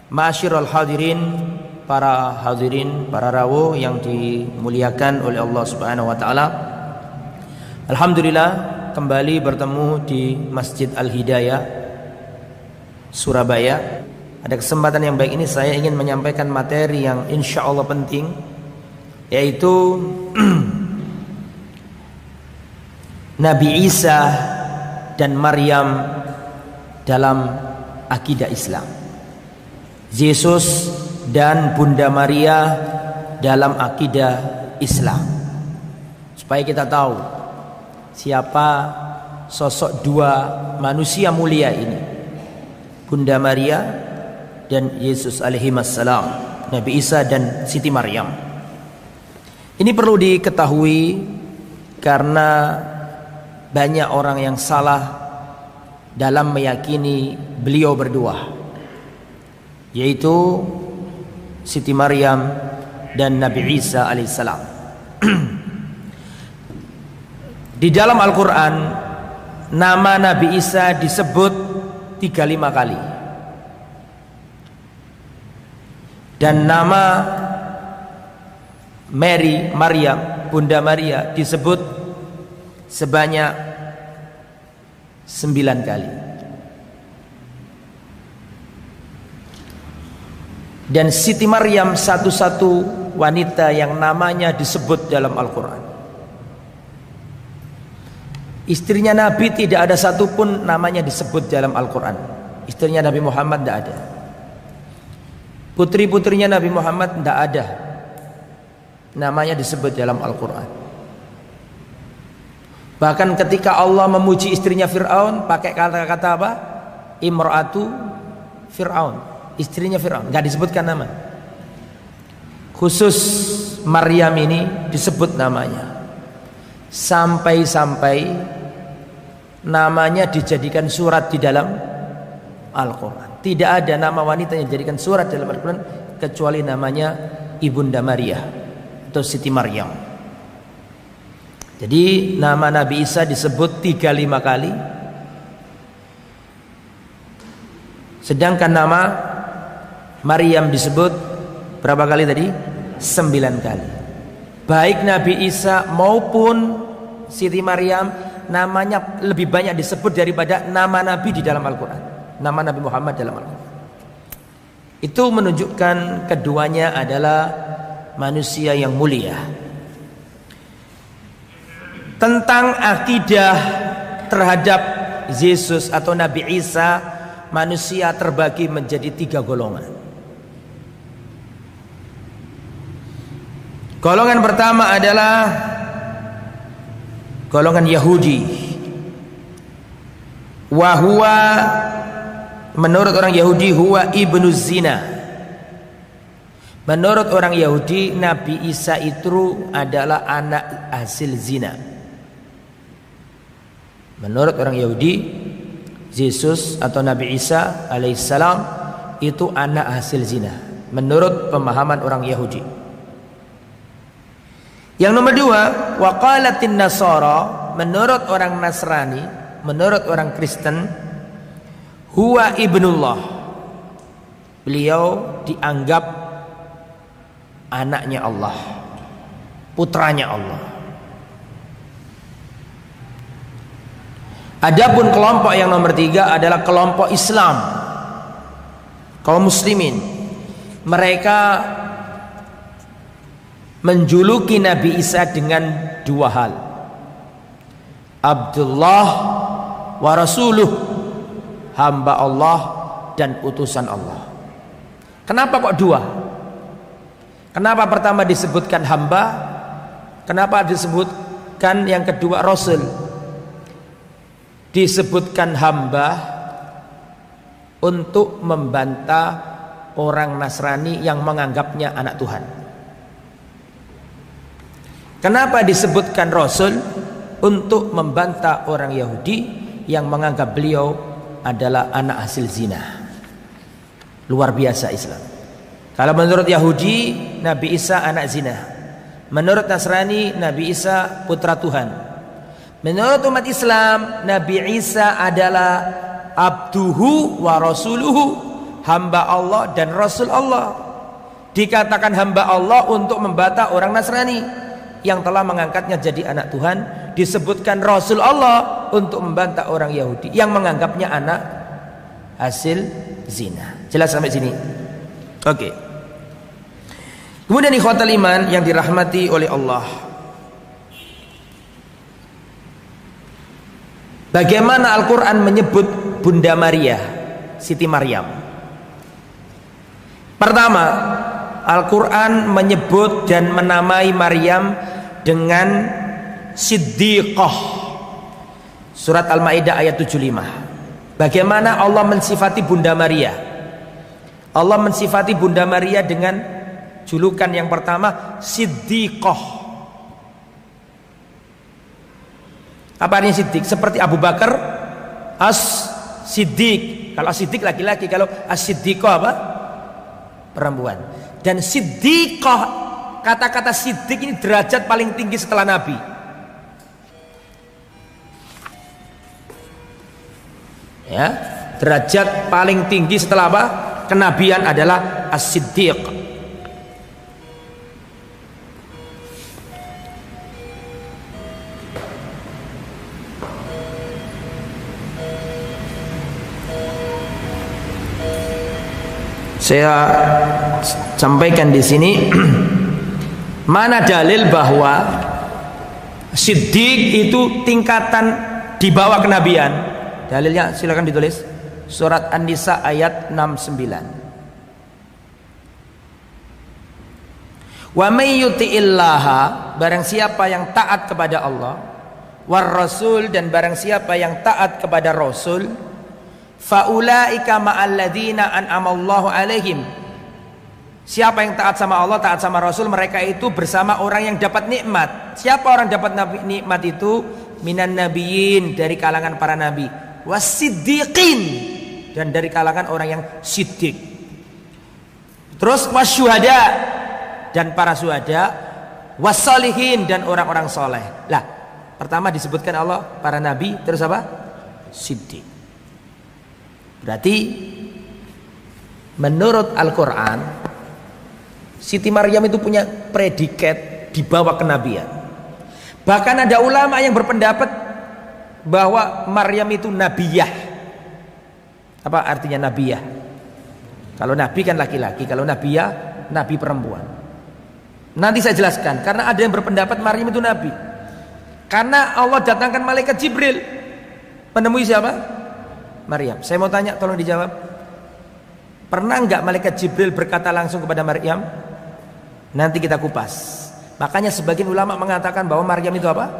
Ma'asyiral hadirin, para hadirin, para rawuh yang dimuliakan oleh Allah Subhanahu wa taala. Alhamdulillah kembali bertemu di Masjid Al-Hidayah Surabaya. Pada kesempatan yang baik ini saya ingin menyampaikan materi yang insya Allah penting, yaitu Nabi Isa dan Maryam dalam akidah Islam. Yesus dan Bunda Maria dalam akidah Islam. Supaya kita tahu siapa sosok dua manusia mulia ini, Bunda Maria dan Yesus alaihi wassalam, Nabi Isa dan Siti Maryam. Ini perlu diketahui karena banyak orang yang salah dalam meyakini beliau berdua, yaitu Siti Maryam dan Nabi Isa alaihissalam. Di dalam Al-Quran nama Nabi Isa disebut 35 kali, dan nama Maryam, Bunda Maria disebut sebanyak 9 kali. Dan Siti Maryam satu-satu wanita yang namanya disebut dalam Al-Quran. Istrinya Nabi tidak ada satupun namanya disebut dalam Al-Quran. Istrinya Nabi Muhammad tidak ada. Putri-putrinya Nabi Muhammad tidak ada namanya disebut dalam Al-Quran. Bahkan ketika Allah memuji istrinya Fir'aun pakai kata-kata apa? Imra'atu Fir'aun, istrinya Fir'aun, nggak disebutkan nama. Khusus Maryam ini disebut namanya, sampai-sampai namanya dijadikan surat di dalam Al-Quran. Tidak ada nama wanita yang dijadikan surat dalam Al-Quran kecuali namanya Ibunda Maria atau Siti Maryam. Jadi nama Nabi Isa disebut 35 kali, sedangkan nama Maryam disebut berapa kali tadi? 9 kali. Baik Nabi Isa maupun Siti Maryam namanya lebih banyak disebut daripada nama Nabi di dalam Al-Quran, nama Nabi Muhammad dalam Al-Quran. Itu menunjukkan keduanya adalah manusia yang mulia. Tentang akidah terhadap Yesus atau Nabi Isa, manusia terbagi menjadi 3 golongan. Golongan pertama adalah golongan Yahudi. Wahwa, menurut orang Yahudi, huwa ibnu zina. Menurut orang Yahudi, Nabi Isa itu adalah anak hasil zina. Menurut orang Yahudi, Yesus atau Nabi Isa alaihissalam itu anak hasil zina, menurut pemahaman orang Yahudi. Yang nomor 2, waqalatin nasara, menurut orang Nasrani, menurut orang Kristen, huwa ibnullah, beliau dianggap anaknya Allah, putranya Allah. Adapun kelompok yang nomor 3 adalah kelompok Islam, kaum muslimin. Mereka menjuluki Nabi Isa dengan 2 hal, Abdullah wa Rasuluh, hamba Allah dan utusan Allah. Kenapa kok 2? Kenapa pertama disebutkan hamba? Kenapa disebutkan yang kedua Rasul? Disebutkan hamba untuk membantah orang Nasrani yang menganggapnya anak Tuhan. Kenapa disebutkan Rasul? Untuk membantah orang Yahudi yang menganggap beliau adalah anak hasil zina. Luar biasa Islam. Kalau menurut Yahudi, Nabi Isa anak zina. Menurut Nasrani, Nabi Isa putra Tuhan. Menurut umat Islam, Nabi Isa adalah abduhu wa rasuluhu, hamba Allah dan Rasul Allah. Dikatakan hamba Allah untuk membantah orang Nasrani yang telah mengangkatnya jadi anak Tuhan. Disebutkan Rasul Allah untuk membantah orang Yahudi yang menganggapnya anak hasil zina. Jelas sampai sini? Oke. Kemudian ikhwatal iman yang dirahmati oleh Allah, bagaimana Al-Quran menyebut Bunda Maria, Siti Maryam? Pertama, Al-Quran menyebut dan menamai Maryam dengan Siddiqah. Surat Al-Maidah ayat 75. Bagaimana Allah mensifati Bunda Maria? Allah mensifati Bunda Maria dengan julukan yang pertama, Siddiqah. Apa artinya Siddiq? Seperti Abu Bakar As-Siddiq. Kalau As-Siddiq laki-laki, kalau As-Siddiqah apa? Perempuan. Dan Siddiqah, kata-kata Siddiq ini derajat paling tinggi setelah Nabi. Ya, derajat paling tinggi setelah apa? Kenabian adalah As-Siddiq. Saya sampaikan di sini mana dalil bahwa Siddiq itu tingkatan di bawah kenabian? Dalilnya silakan ditulis. Surat An-Nisa ayat 69. Wa may yuti'illaha, barang siapa yang taat kepada Allah, war rasul, dan barang siapa yang taat kepada Rasul, faulaika ma'alladzina an'amallahu alaihim. Siapa yang taat sama Allah, taat sama Rasul, mereka itu bersama orang yang dapat nikmat. Siapa orang dapat nikmat itu? Minan nabiyyin, dari kalangan para nabi, wasiddiqin, dan dari kalangan orang yang siddiq. Terus wasyuhada, dan para syuhada, wassalihin, dan orang-orang soleh. Lah, pertama disebutkan Allah para nabi, terus apa? Siddiq. Berarti menurut Al-Quran, Siti Maryam itu punya predikat di bawah kenabian. Bahkan ada ulama yang berpendapat bahwa Maryam itu nabiyah. Apa artinya nabiyah? Kalau nabi kan laki-laki, kalau nabiyah nabi perempuan. Nanti saya jelaskan, karena ada yang berpendapat Maryam itu nabi. Karena Allah datangkan malaikat Jibril menemui siapa? Maryam. Saya mau tanya, tolong dijawab. Pernah enggak malaikat Jibril berkata langsung kepada Maryam? Nanti kita kupas. Makanya sebagian ulama mengatakan bahwa Maryam itu apa?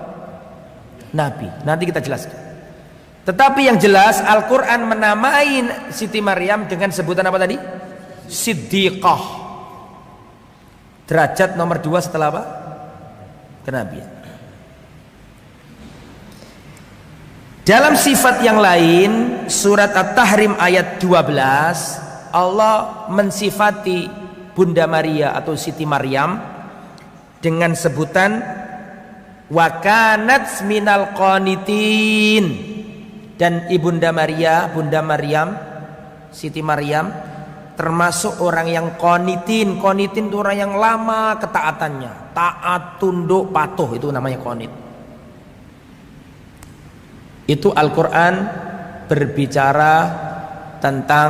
Nabi. Nanti kita jelaskan. Tetapi yang jelas Al-Quran menamai Siti Maryam dengan sebutan apa tadi? Siddiqah. Derajat nomor 2 setelah apa? Kenabian. Dalam sifat yang lain, surat At-Tahrim ayat 12, Allah mensifati Bunda Maria atau Siti Maryam dengan sebutan wa kanat minal qanitin. Dan ibunda Maria, Bunda Maryam, Siti Maryam termasuk orang yang qanitin. Qanitin itu orang yang lama ketaatannya, taat, tunduk, patuh, itu namanya qanit. Itu Al-Quran berbicara tentang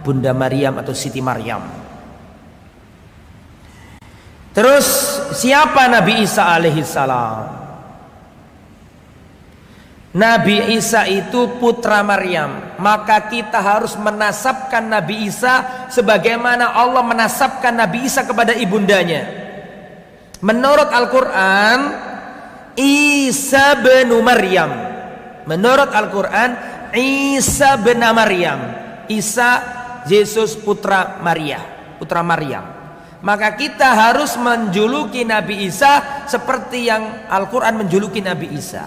Bunda Maryam atau Siti Maryam. Terus siapa Nabi Isa alaihissalam? Nabi Isa itu putra Maryam. Maka kita harus menasabkan Nabi Isa sebagaimana Allah menasabkan Nabi Isa kepada ibundanya. Menurut Al-Quran, Isa bin Maryam. Menurut Al-Quran, Isa bin Maryam. Isa, Yesus putra Maria, putra Maryam. Maka kita harus menjuluki Nabi Isa seperti yang Al-Quran menjuluki Nabi Isa.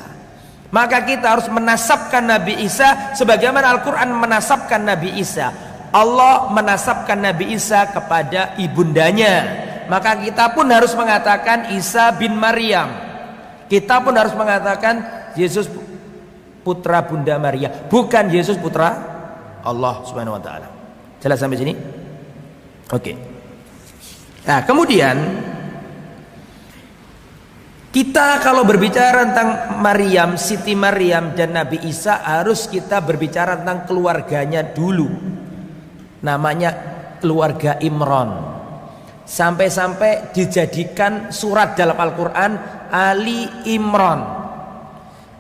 Maka kita harus menasabkan Nabi Isa sebagaimana Al-Quran menasabkan Nabi Isa. Allah menasabkan Nabi Isa kepada ibundanya. Maka kita pun harus mengatakan Isa bin Maryam. Kita pun harus mengatakan Yesus putra Bunda Maria, bukan Yesus putra Allah Subhanahu wa taala. Jelas sampai sini? Oke. Nah, kemudian kita kalau berbicara tentang Maryam, Siti Maryam dan Nabi Isa, harus kita berbicara tentang keluarganya dulu. Namanya keluarga Imran. Sampai-sampai dijadikan surat dalam Al-Quran Ali Imran.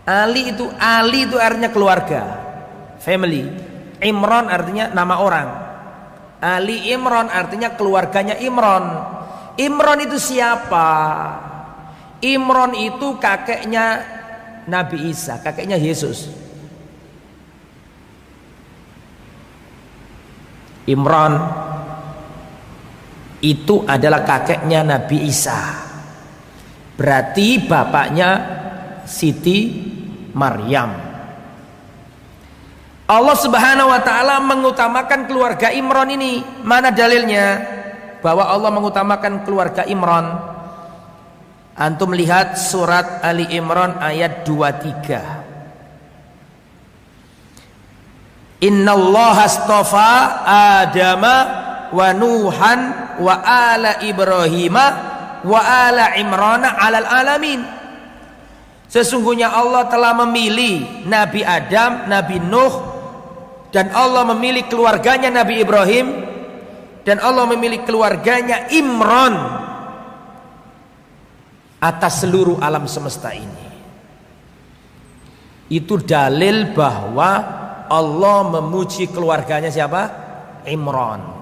Ali itu artinya keluarga, family. Imran artinya nama orang. Ali Imran artinya keluarganya Imran. Imran itu siapa? Imran itu kakeknya Nabi Isa, kakeknya Yesus. Imran itu adalah kakeknya Nabi Isa. Berarti bapaknya Siti Maryam. Allah Subhanahu wa taala mengutamakan keluarga Imran ini. Mana dalilnya bahwa Allah mengutamakan keluarga Imran? Antum lihat surat Ali Imran ayat 23. Innallaha astafa Adama wa Nuhan wa ala Ibrahima wa ala Imrana alal alamin. Sesungguhnya Allah telah memilih Nabi Adam, Nabi Nuh, dan Allah memilih keluarganya Nabi Ibrahim, dan Allah memilih keluarganya Imran atas seluruh alam semesta ini. Itu dalil bahwa Allah memuji keluarganya siapa? Imran.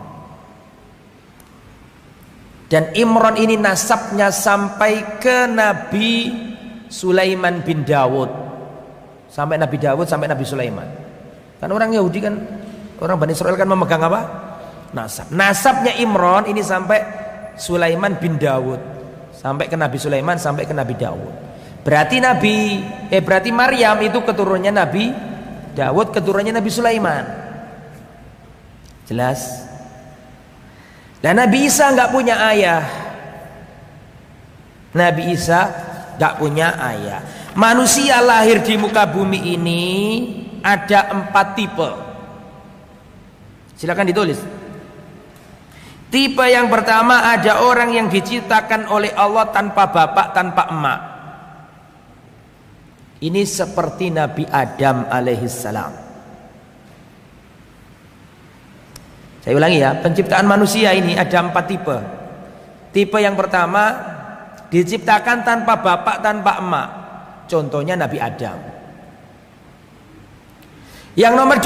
Dan Imran ini nasabnya sampai ke Nabi Sulaiman bin Dawud. Sampai Nabi Dawud, sampai Nabi Sulaiman. Kan orang Yahudi kan, orang Bani Israel kan memegang apa? Nasab. Nasabnya Imran ini sampai Sulaiman bin Dawud. Sampai ke Nabi Sulaiman, sampai ke Nabi Dawud. Berarti berarti Maryam itu keturunannya Nabi Dawud, keturunannya Nabi Sulaiman. Jelas? Dan Nabi Isa nggak punya ayah. Nabi Isa nggak punya ayah. Manusia lahir di muka bumi ini ada 4 tipe. Silakan ditulis. Tipe yang pertama, ada orang yang diciptakan oleh Allah tanpa bapak, tanpa emak. Ini seperti Nabi Adam alaihissalam. Saya ulangi ya, penciptaan manusia ini ada 4 tipe. Tipe yang pertama, diciptakan tanpa bapak, tanpa emak. Contohnya Nabi Adam. Yang nomor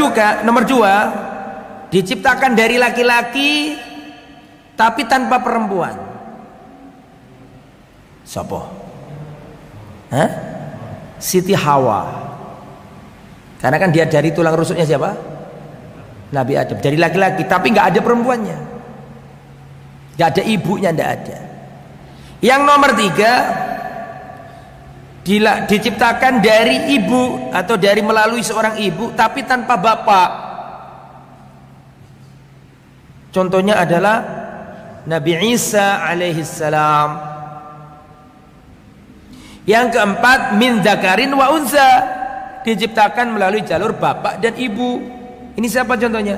2, diciptakan dari laki-laki tapi tanpa perempuan. Siapa? Siti Hawa. Karena kan dia dari tulang rusuknya siapa? Nabi Adam. Dari laki-laki tapi nggak ada perempuannya, nggak ada ibunya, nggak ada. Yang nomor 3, diciptakan dari ibu atau dari melalui seorang ibu tapi tanpa bapak. Contohnya adalah Nabi Isa alaihissalam. Yang keempat, min dzakarin wa unsa, diciptakan melalui jalur bapak dan ibu. Ini siapa contohnya?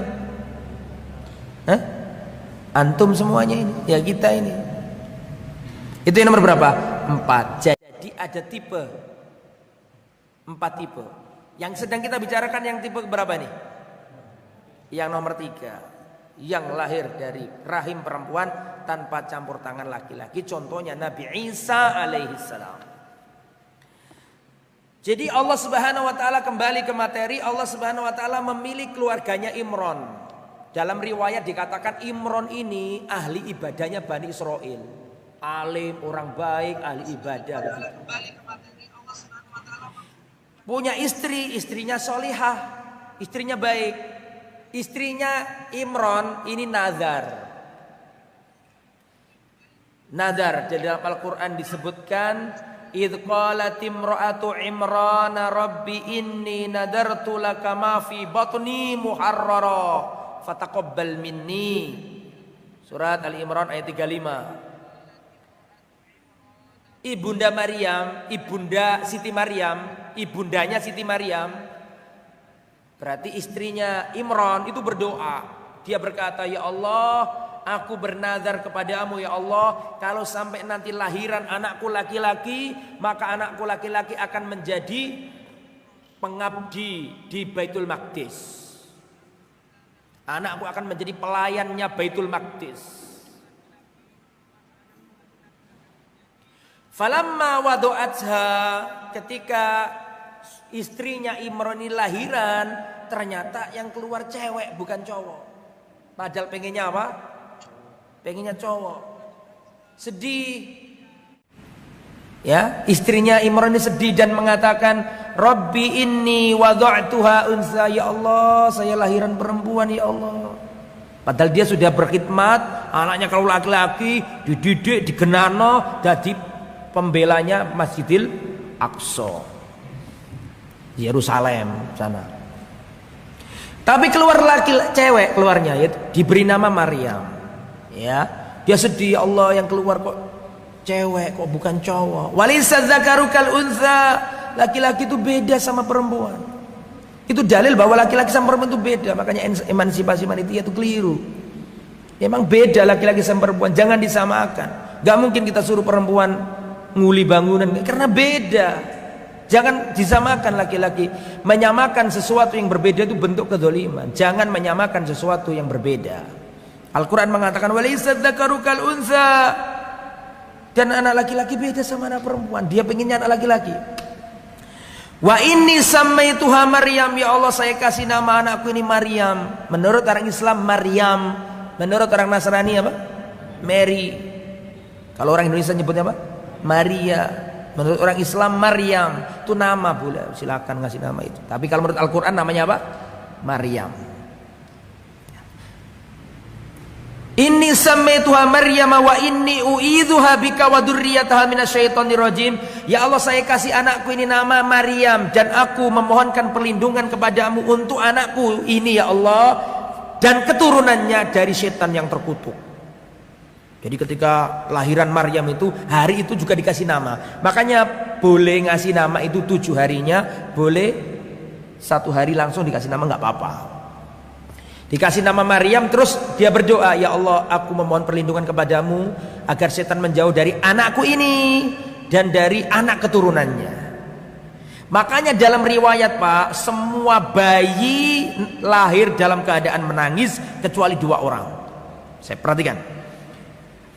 Antum semuanya ini, ya kita ini. Itu yang nomor berapa? 4. Jadi ada tipe 4 tipe. Yang sedang kita bicarakan yang tipe berapa nih? Yang nomor 3, yang lahir dari rahim perempuan tanpa campur tangan laki-laki. Contohnya Nabi Isa alaihissalam. Jadi Allah Subhanahu wa taala, kembali ke materi, Allah Subhanahu wa taala memilih keluarganya Imran. Dalam riwayat dikatakan Imran ini ahli ibadahnya Bani Israel. Alim, orang baik, ahli ibadah. Punya istri, istrinya solihah, istrinya baik. Istrinya Imran ini Nazar. Nazar di dalam Al-Quran disebutkan, idh qalat imra'atu Imrana rabbi inni nadartu laka ma fi batni muharrara fataqabbal minni. Surat Al-Imran ayat 35. Ibunda Maryam, ibunda Siti Maryam, ibundanya Siti Maryam, berarti istrinya Imran itu berdoa, Dia berkata, ya Allah, aku bernazar kepadamu ya Allah, kalau sampai nanti lahiran anakku laki-laki, maka anakku laki-laki akan menjadi pengabdi di Baitul Maqdis. Anakku akan menjadi pelayannya Baitul Maqdis. Falamma wadu'atha, ketika istrinya Imran ini lahiran, ternyata yang keluar cewek bukan cowok. Padahal pengennya apa? Pengennya cowok. Sedih. Ya, istrinya Imran ini sedih dan mengatakan, Rabbi inni wada'tuha unsa, ya Allah, saya lahiran perempuan ya Allah. Padahal dia sudah berkhidmat, anaknya kalau laki-laki dididik, digenano, jadi pembelanya Masjidil Aqsa, Yerusalem sana. Tapi keluar cewek keluarnya, ya, diberi nama Maryam. Ya, dia sedih, ya Allah, yang keluar kok cewek, kok bukan cowok. Walaysa dzakaru kal unsa, laki-laki itu beda sama perempuan. Itu dalil bahwa laki-laki sama perempuan itu beda. Makanya emansipasi wanita itu keliru. Memang beda laki-laki sama perempuan, jangan disamakan. Gak mungkin kita suruh perempuan nguli bangunan, karena beda. Jangan disamakan laki-laki. Menyamakan sesuatu yang berbeda itu bentuk kedzaliman. Jangan menyamakan sesuatu yang berbeda. Al-Quran mengatakan walaysa dzakaru kal unsa, dan anak laki-laki beda sama anak perempuan. Dia pengennya anak laki-laki. Wa inni sammaituha Maryam, ya Allah, saya kasih nama anakku ini Maryam. Menurut orang Islam Maryam, menurut orang Nasrani apa? Mary. Kalau orang Indonesia nyebutnya apa? Maria. Menurut orang Islam Maryam itu nama, boleh silakan ngasih nama itu. Tapi kalau menurut Al-Quran namanya apa? Maryam. Inni sammaituha Maryam wa inni u'idzuha bika wa dzurriyyataha minasyaitonir rajim. Ya Allah, saya kasih anakku ini nama Maryam dan aku memohonkan perlindungan kepadamu untuk anakku ini ya Allah dan keturunannya dari setan yang terkutuk. Jadi ketika lahiran Maryam itu, hari itu juga dikasih nama. Makanya boleh ngasih nama itu 7 harinya, boleh 1 hari langsung dikasih nama, nggak apa-apa. Dikasih nama Maryam, terus dia berdoa, ya Allah, aku memohon perlindungan kepadamu agar setan menjauh dari anakku ini dan dari anak keturunannya. Makanya dalam riwayat Pak, semua bayi lahir dalam keadaan menangis kecuali 2 orang. Saya perhatikan.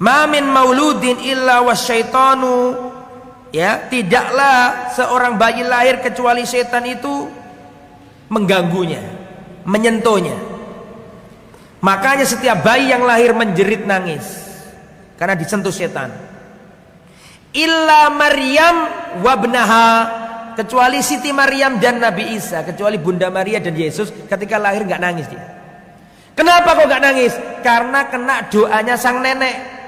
Ma min mauludin illa wasyaitanu, ya, tidaklah seorang bayi lahir kecuali setan itu mengganggunya, menyentuhnya. Makanya setiap bayi yang lahir menjerit nangis karena disentuh setan. Illa Maryam wabnaha, kecuali Siti Maryam dan Nabi Isa, kecuali Bunda Maria dan Yesus ketika lahir nggak nangis dia. Kenapa kok nggak nangis? Karena kena doanya sang nenek.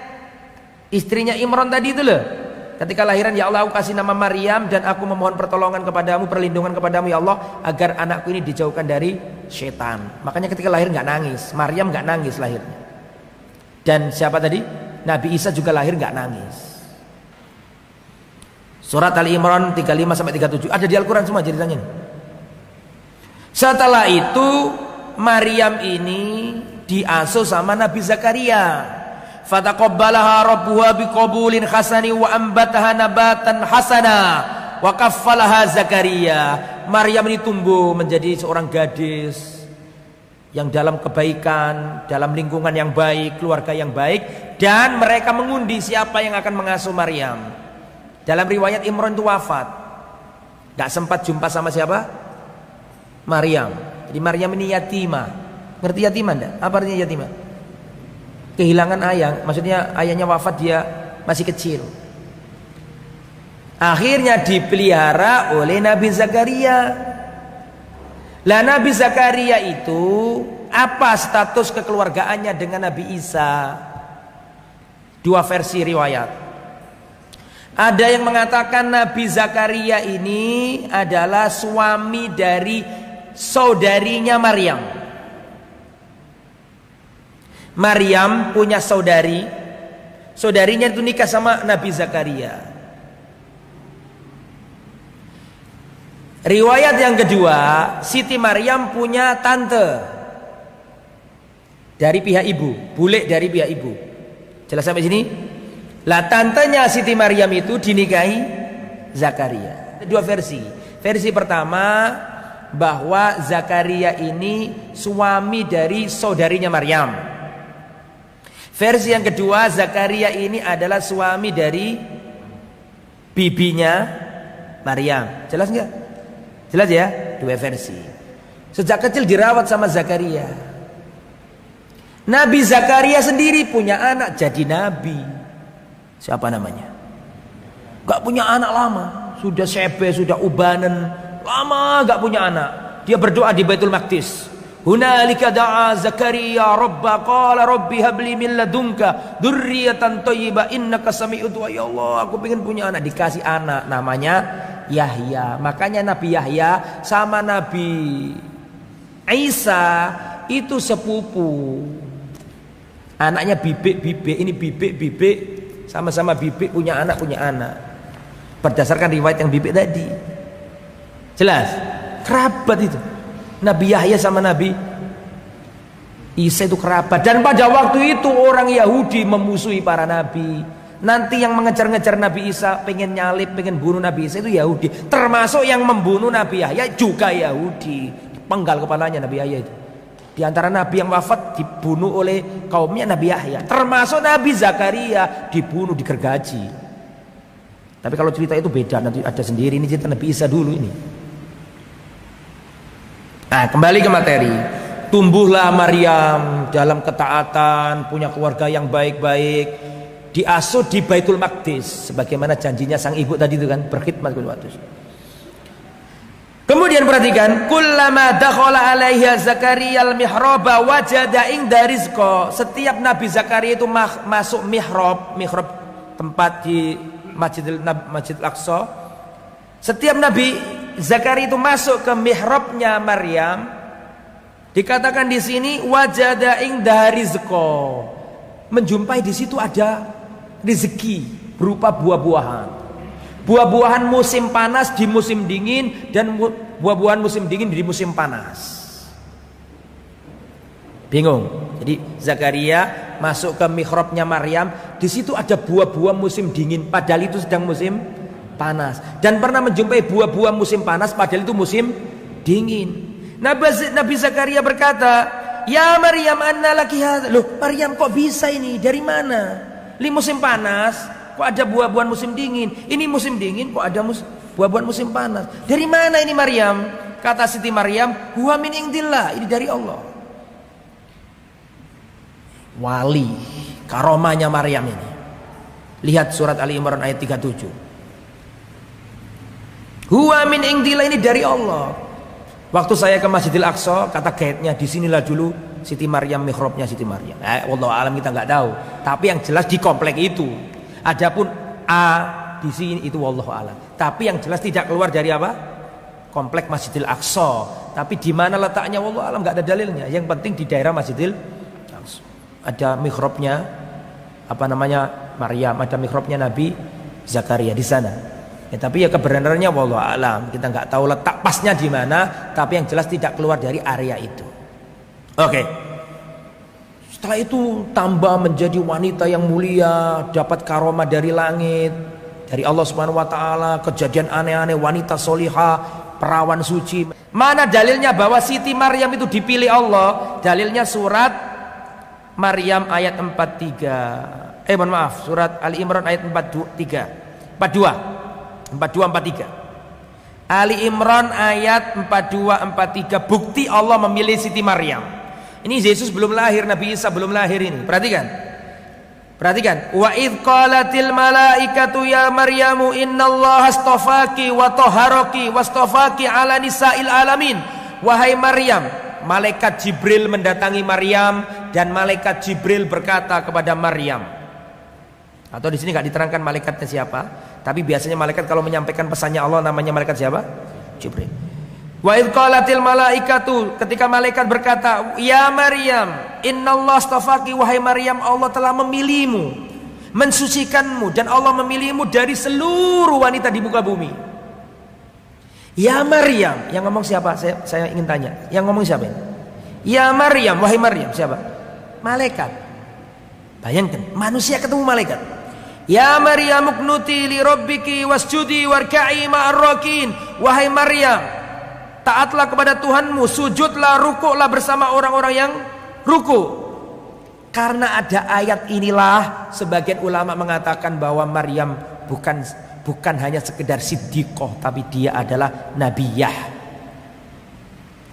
Istrinya Imran tadi itu loh, ketika lahiran, ya Allah, aku kasih nama Maryam dan aku memohon pertolongan kepadamu, perlindungan kepadamu ya Allah agar anakku ini dijauhkan dari setan. Makanya ketika lahir nggak nangis, Maryam nggak nangis lahirnya. Dan siapa tadi? Nabi Isa juga lahir nggak nangis. Surat Ali Imran 35 sampai 37 ada di Al-Quran semua ceritanya. Setelah itu Maryam ini diasuh sama Nabi Zakaria. Fataqabbalaha rabbuha biqabulin hasani wa ambataha nabatan hasana wa kaffalaha Zakaria. Maryam ini tumbuh menjadi seorang gadis yang dalam kebaikan, dalam lingkungan yang baik, keluarga yang baik, dan mereka mengundi siapa yang akan mengasuh Maryam. Dalam riwayat Imran itu wafat, gak sempat jumpa sama siapa? Maryam. Jadi Maryam ini yatimah. Ngerti yatimah enggak? Apa artinya yatimah? Kehilangan ayah, maksudnya ayahnya wafat, dia masih kecil. Akhirnya dipelihara oleh Nabi Zakaria. Lah Nabi Zakaria itu apa status kekeluargaannya dengan Nabi Isa? 2 versi riwayat. Ada yang mengatakan Nabi Zakaria ini adalah suami dari saudarinya Maryam. Maryam punya saudari, saudarinya itu nikah sama Nabi Zakaria. Riwayat yang kedua, Siti Maryam punya tante. dari pihak ibu, bule dari pihak ibu. Jelas sampai sini? Lah tantenya Siti Maryam itu dinikahi Zakaria. Dua versi. Versi pertama bahwa Zakaria ini suami dari saudarinya Maryam. Versi yang kedua, Zakaria ini adalah suami dari bibinya Maryam. Jelas nggak? Jelas ya? Dua versi. Sejak kecil dirawat sama Zakaria. Nabi Zakaria sendiri punya anak jadi nabi. Siapa namanya? Gak punya anak lama. Sudah sebe, sudah ubanan, lama gak punya anak. Dia berdoa di Baitul Maqdis. Hunalika da'a Zakaria rabba qala rabbi habli min ladunka dzurriyyatan thayyibah innaka sami'ud du'a. Ya Allah, aku pengen punya anak. Dikasih anak namanya Yahya. Makanya Nabi Yahya sama Nabi Isa itu sepupu. Anaknya bibik-bibik, ini bibik-bibik, sama-sama bibik punya anak. Berdasarkan riwayat yang bibik tadi. Jelas? Kerabat itu. Nabi Yahya sama Nabi Isa itu kerabat. Dan pada waktu itu orang Yahudi memusuhi para nabi. Nanti yang mengejar-ngejar Nabi Isa, pengen nyalip, pengen bunuh Nabi Isa itu Yahudi. Termasuk yang membunuh Nabi Yahya juga Yahudi. Penggal kepalanya Nabi Yahya itu. Di antara nabi yang wafat dibunuh oleh kaumnya Nabi Yahya. Termasuk Nabi Zakaria dibunuh, digergaji. Tapi kalau cerita itu beda, nanti ada sendiri. Ini cerita Nabi Isa dulu ini. Nah, kembali ke materi. Tumbuhlah Maryam dalam ketaatan, punya keluarga yang baik-baik, diasuh di Baitul Maqdis sebagaimana janjinya sang ibu tadi itu kan, berkhidmat Baitul Maqdis. Kemudian perhatikan, kullama dakhala alaiha Zakaria al-mihraba wajada inda rizqa. Setiap Nabi Zakaria itu masuk mihrab tempat di Masjid Al-Aqsa. Setiap Nabi Zakaria itu masuk ke mihrabnya Maryam. Dikatakan di sini wajada inda rizqa. Menjumpai di situ ada rezeki berupa buah-buahan. Buah-buahan musim panas di musim dingin dan buah-buahan musim dingin di musim panas. Bingung. Jadi Zakaria masuk ke mihrabnya Maryam, di situ ada buah-buah musim dingin padahal itu sedang musim panas. Dan pernah menjumpai buah-buah musim panas padahal itu musim dingin. Nabi Zakaria berkata, "Ya Maryam, anna laki hadza?" Loh, Maryam kok bisa ini? Dari mana? Li musim panas kok ada buah-buahan musim dingin? Ini musim dingin kok ada buah-buahan musim panas? Dari mana ini Maryam? Kata Siti Maryam, "Huwa min indillah." Ini dari Allah. Wali, karomahnya Maryam ini. Lihat surat Ali Imran ayat 37. Huwa min indillah, ini dari Allah. Waktu saya ke Masjidil Aqsa, kata guide-nya, disinilah dulu Siti Maryam, mihrabnya Siti Maryam. Wallahu alam, kita nggak tahu. Tapi yang jelas di komplek itu. Adapun A di sini itu wallahu alam. Tapi yang jelas tidak keluar dari apa? Komplek Masjidil Aqsa. Tapi di mana letaknya wallahu alam nggak ada dalilnya. Yang penting di daerah Masjidil Aqsa. Ada mihrabnya Maryam, ada mihrabnya Nabi Zakaria di sana. Ya, tapi ya kebenarannya wallahu alam, kita nggak tahu letak pasnya di mana, tapi yang jelas tidak keluar dari area itu. Oke. Setelah itu tambah menjadi wanita yang mulia, dapat karomah dari langit, dari Allah Subhanahu wa taala, kejadian aneh-aneh, wanita solihah, perawan suci. Mana dalilnya bahwa Siti Maryam itu dipilih Allah? Dalilnya surat Maryam ayat 43. Mohon maaf, surat Ali Imran ayat 42-43. Ali Imran ayat 42-43. Bukti Allah memilih Siti Maryam. Ini Yesus belum lahir, Nabi Isa belum lahir ini. Perhatikan. Wa idz qalatil malaikatu ya Maryamu innallaha astafaki wa tahharaki wastafaki ala nisa'il alamin. Wahai Maryam, malaikat Jibril mendatangi Maryam dan malaikat Jibril berkata kepada Maryam. Atau di sini enggak diterangkan malaikatnya siapa, tapi biasanya malaikat kalau menyampaikan pesannya Allah namanya malaikat siapa? Jibril. Wa idz qalatil malaikatu, ketika malaikat berkata, "Ya Maryam, innallaha astafaki," wahai Maryam, Allah telah memilihmu, mensucikanmu, dan Allah memilihmu dari seluruh wanita di muka bumi. Ya Maryam, yang ngomong siapa? Saya ingin tanya. Yang ngomong siapa ini? Ya Maryam, wahai Maryam, siapa? Malaikat. Bayangkan, manusia ketemu malaikat. Ya Maryam uqnuti li rabbiki wasjudi warka'i ma'ar rakin. Wahai Maryam, taatlah kepada Tuhanmu, sujudlah, rukuklah bersama orang-orang yang ruku. Karena ada ayat inilah sebagian ulama mengatakan bahwa Maryam bukan hanya sekedar siddiqoh, tapi dia adalah nabiyah.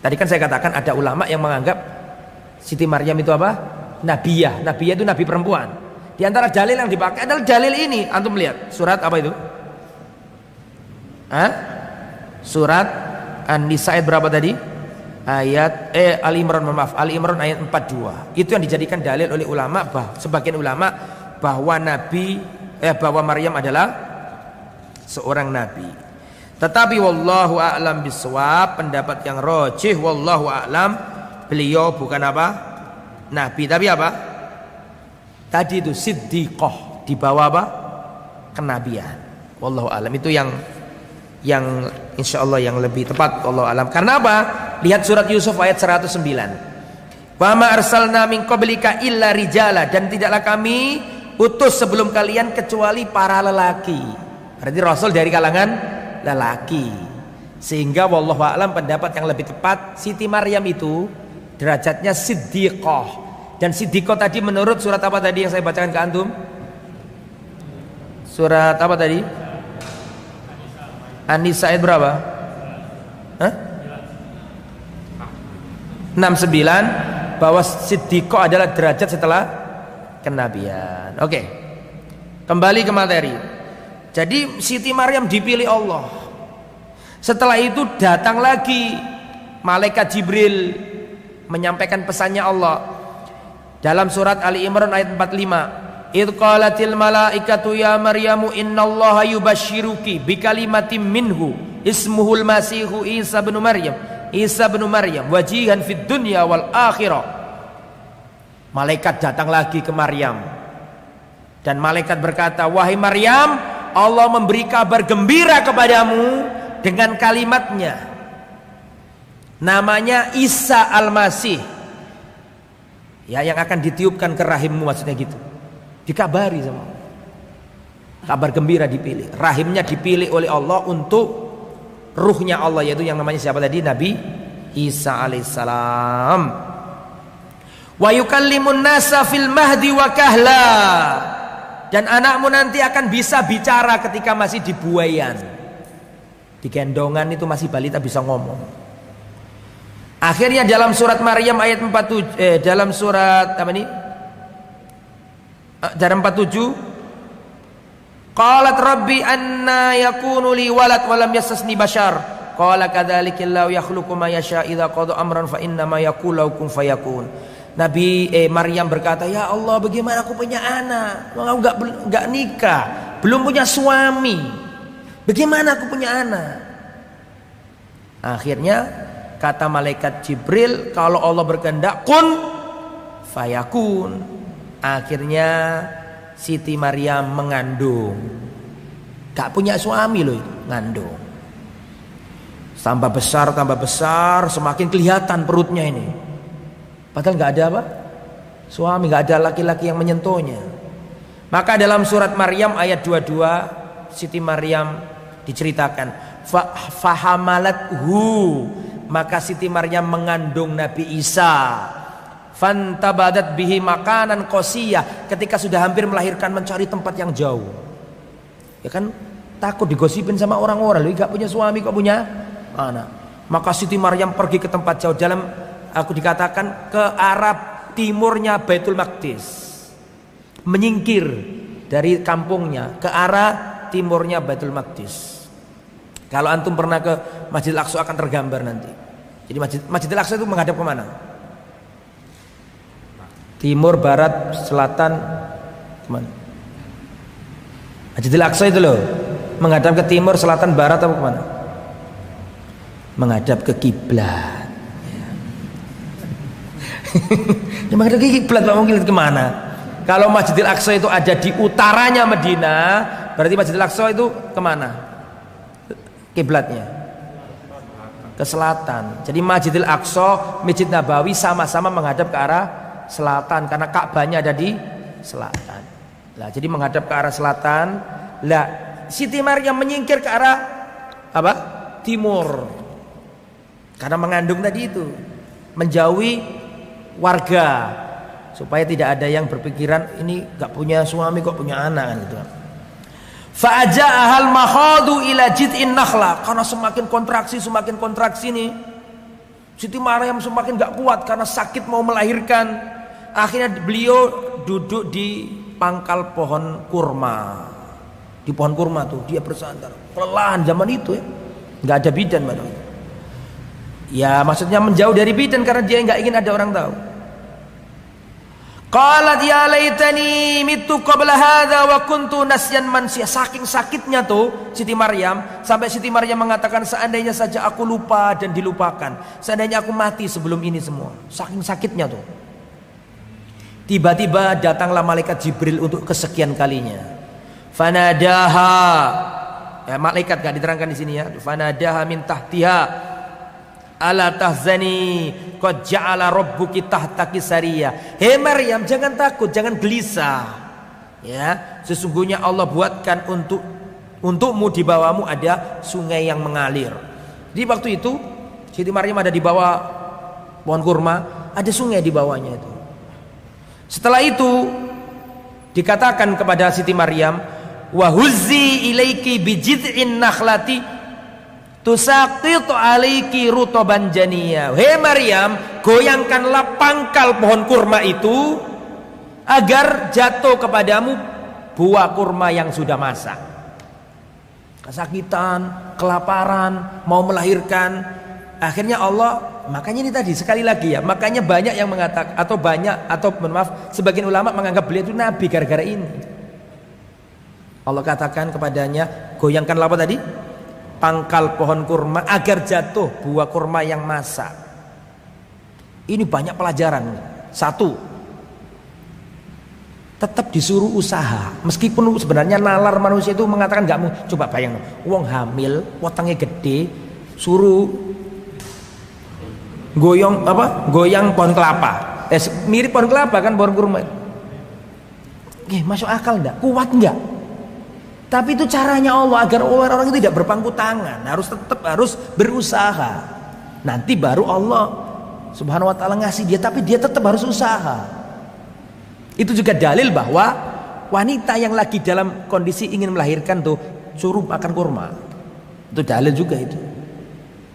Tadi kan saya katakan ada ulama yang menganggap Siti Maryam itu apa? Nabiyah. Nabiyah itu nabi perempuan. Di antara dalil yang dipakai adalah dalil ini. Antum lihat surat apa itu? Surat An-Nisa ayat berapa tadi? Ali Imran ayat 42. Itu yang dijadikan dalil oleh ulama, sebagian ulama, bahwa bahwa Maryam adalah seorang nabi. Tetapi wallahu a'lam bishawab, pendapat yang rajih wallahu a'lam, beliau bukan apa? Nabi, tapi apa? Tadi itu siddiqoh, di bawah apa? Kenabian. Wallahu a'lam, itu yang insyaallah yang lebih tepat, wallahu a'lam. Karena apa? Lihat surat Yusuf ayat 109. Wa ma arsalna min qablika illa rijala, dan tidaklah kami utus sebelum kalian kecuali para lelaki. Berarti rasul dari kalangan lelaki. Sehingga wallahu a'lam, pendapat yang lebih tepat, Siti Maryam itu derajatnya siddiqah. Dan siddiqah tadi menurut surat apa tadi yang saya bacakan ke antum? Surat apa tadi? An-Nisa ayat berapa? 69, bahwa siddiqah adalah derajat setelah kenabian. Oke. Kembali ke materi. Jadi Siti Maryam dipilih Allah. Setelah itu datang lagi malaikat Jibril menyampaikan pesannya Allah. Dalam surat Ali Imran ayat 45, idz qalatil malaikatu ya Maryamu innallaha yubashshiruki bikalimatin minhu ismuhul masihu Isa bin Maryam wajihan fid dunya wal akhirah. Malaikat datang lagi ke Maryam, dan malaikat berkata, wahai Maryam, Allah memberi kabar gembira kepadamu dengan kalimatnya, namanya Isa al-Masih, ya, yang akan ditiupkan ke rahimmu, maksudnya gitu. Dikabari sama Allah. Kabar gembira dipilih. Rahimnya dipilih oleh Allah untuk ruhnya Allah, yaitu yang namanya siapa tadi? Nabi Isa alaihissalam. Wa yukallimun nasa fil mahdi wa kahla, dan anakmu nanti akan bisa bicara ketika masih di buayan. Di gendongan itu masih balita bisa ngomong. Akhirnya dalam surat Maryam ayat 47, dalam surat apa ini? Dalam 47, qalat rabbi anna yakunu li walad wa lam yassasni bashar, qala kadzalikillahu yakhluqu ma yasha idza qada amran fa inna ma yaqulu kun fayakun. Maryam berkata, ya Allah, bagaimana aku punya anak? Aku enggak nikah, belum punya suami. Bagaimana aku punya anak? Akhirnya kata malaikat Jibril, kalau Allah berkehendak kun fayakun. Akhirnya Siti Maryam mengandung. Gak punya suami loh itu, ngandung. Tambah besar, semakin kelihatan perutnya ini. Padahal gak ada apa? Suami, gak ada laki-laki yang menyentuhnya. Maka dalam surat Maryam ayat 22, Siti Maryam diceritakan, fahamalathu, maka Siti Maryam mengandung Nabi Isa. Fantabadat bihi makanan qasiyah, ketika sudah hampir melahirkan mencari tempat yang jauh. Ya kan takut digosipin sama orang-orang, lu gak punya suami kok punya anak. Maka Siti Maryam pergi ke tempat jauh, dalam aku dikatakan ke arah timurnya Baitul Maqdis, menyingkir dari kampungnya ke arah timurnya Baitul Maqdis. Kalau antum pernah ke Masjidil Aqsa akan tergambar nanti. Jadi Masjidil Aqsa itu menghadap kemana? Timur, barat, selatan, kemana? Masjidil Aqsa itu loh, menghadap ke timur, selatan, barat, atau kemana? Menghadap ke kiblat. Ya, menghadap ke kiblat, Pak, mungkin kemana? Kalau Masjidil Aqsa itu ada di utaranya Madinah, berarti Masjidil Aqsa itu kemana? Kiblatnya ke selatan. Jadi Masjidil Aqsa, Masjid Nabawi sama-sama menghadap ke arah selatan karena Ka'bahnya ada di selatan. Lah jadi menghadap ke arah selatan. Lah Siti Maryam menyingkir ke arah apa? Timur. Karena mengandung tadi itu, menjauhi warga supaya tidak ada yang berpikiran ini gak punya suami kok punya anak kan gitu. Fa'aja'ahal makhadu ila jid'in nakhla, karena semakin kontraksi nih Siti Maryam semakin gak kuat karena sakit mau melahirkan. Akhirnya beliau duduk di pangkal pohon kurma. Di pohon kurma tuh dia bersandar. Kelelahan zaman itu ya, gak ada bidan pada itu. Ya maksudnya menjauh dari bidan karena dia gak ingin ada orang tahu. Qalat ya laitani mitu qabla hadza wa kuntu nasyan mansiya. Saking sakitnya tuh Siti Maryam, sampai Siti Maryam mengatakan seandainya saja aku lupa dan dilupakan, seandainya aku mati sebelum ini semua. Saking sakitnya tuh. Tiba-tiba datanglah malaikat Jibril untuk kesekian kalinya. Fanadaha, ya, malaikat gak diterangkan di sini ya. Fanadaha min tahtiha ala tahzani qad ja'ala rabbuki tahtaki sariya. Hei Maryam, jangan takut, jangan gelisah. Ya, sesungguhnya Allah buatkan untukmu di bawahmu ada sungai yang mengalir. Di waktu itu Siti Maryam ada di bawah pohon kurma, ada sungai di bawahnya itu. Setelah itu dikatakan kepada Siti Maryam, wa huzzi ilaiki bijid'in nakhlati tusaqitu alaiki rutoban janiyah. Hei Maryam, goyangkanlah pangkal pohon kurma itu agar jatuh kepadamu buah kurma yang sudah masak. Kesakitan, kelaparan, mau melahirkan. Akhirnya Allah, makanya ini tadi sekali lagi ya, makanya banyak yang mengatakan atau maaf, sebagian ulama menganggap beliau itu nabi gara-gara ini. Allah katakan kepadanya, goyangkanlah apa tadi? Pangkal pohon kurma agar jatuh buah kurma yang masak. Ini banyak pelajaran. Satu, tetap disuruh usaha meskipun sebenarnya nalar manusia itu mengatakan nggak mau. Coba bayang, wong hamil wetenge gede suruh goyang pohon kelapa, mirip pohon kelapa kan, pohon kurma. Masuk akal enggak? Kuat enggak? Tapi itu caranya Allah agar orang itu tidak berpangku tangan, harus berusaha. Nanti baru Allah Subhanahu wa taala ngasih dia, tapi dia tetap harus usaha. Itu juga dalil bahwa wanita yang lagi dalam kondisi ingin melahirkan tuh suruh makan kurma. Itu dalil juga itu.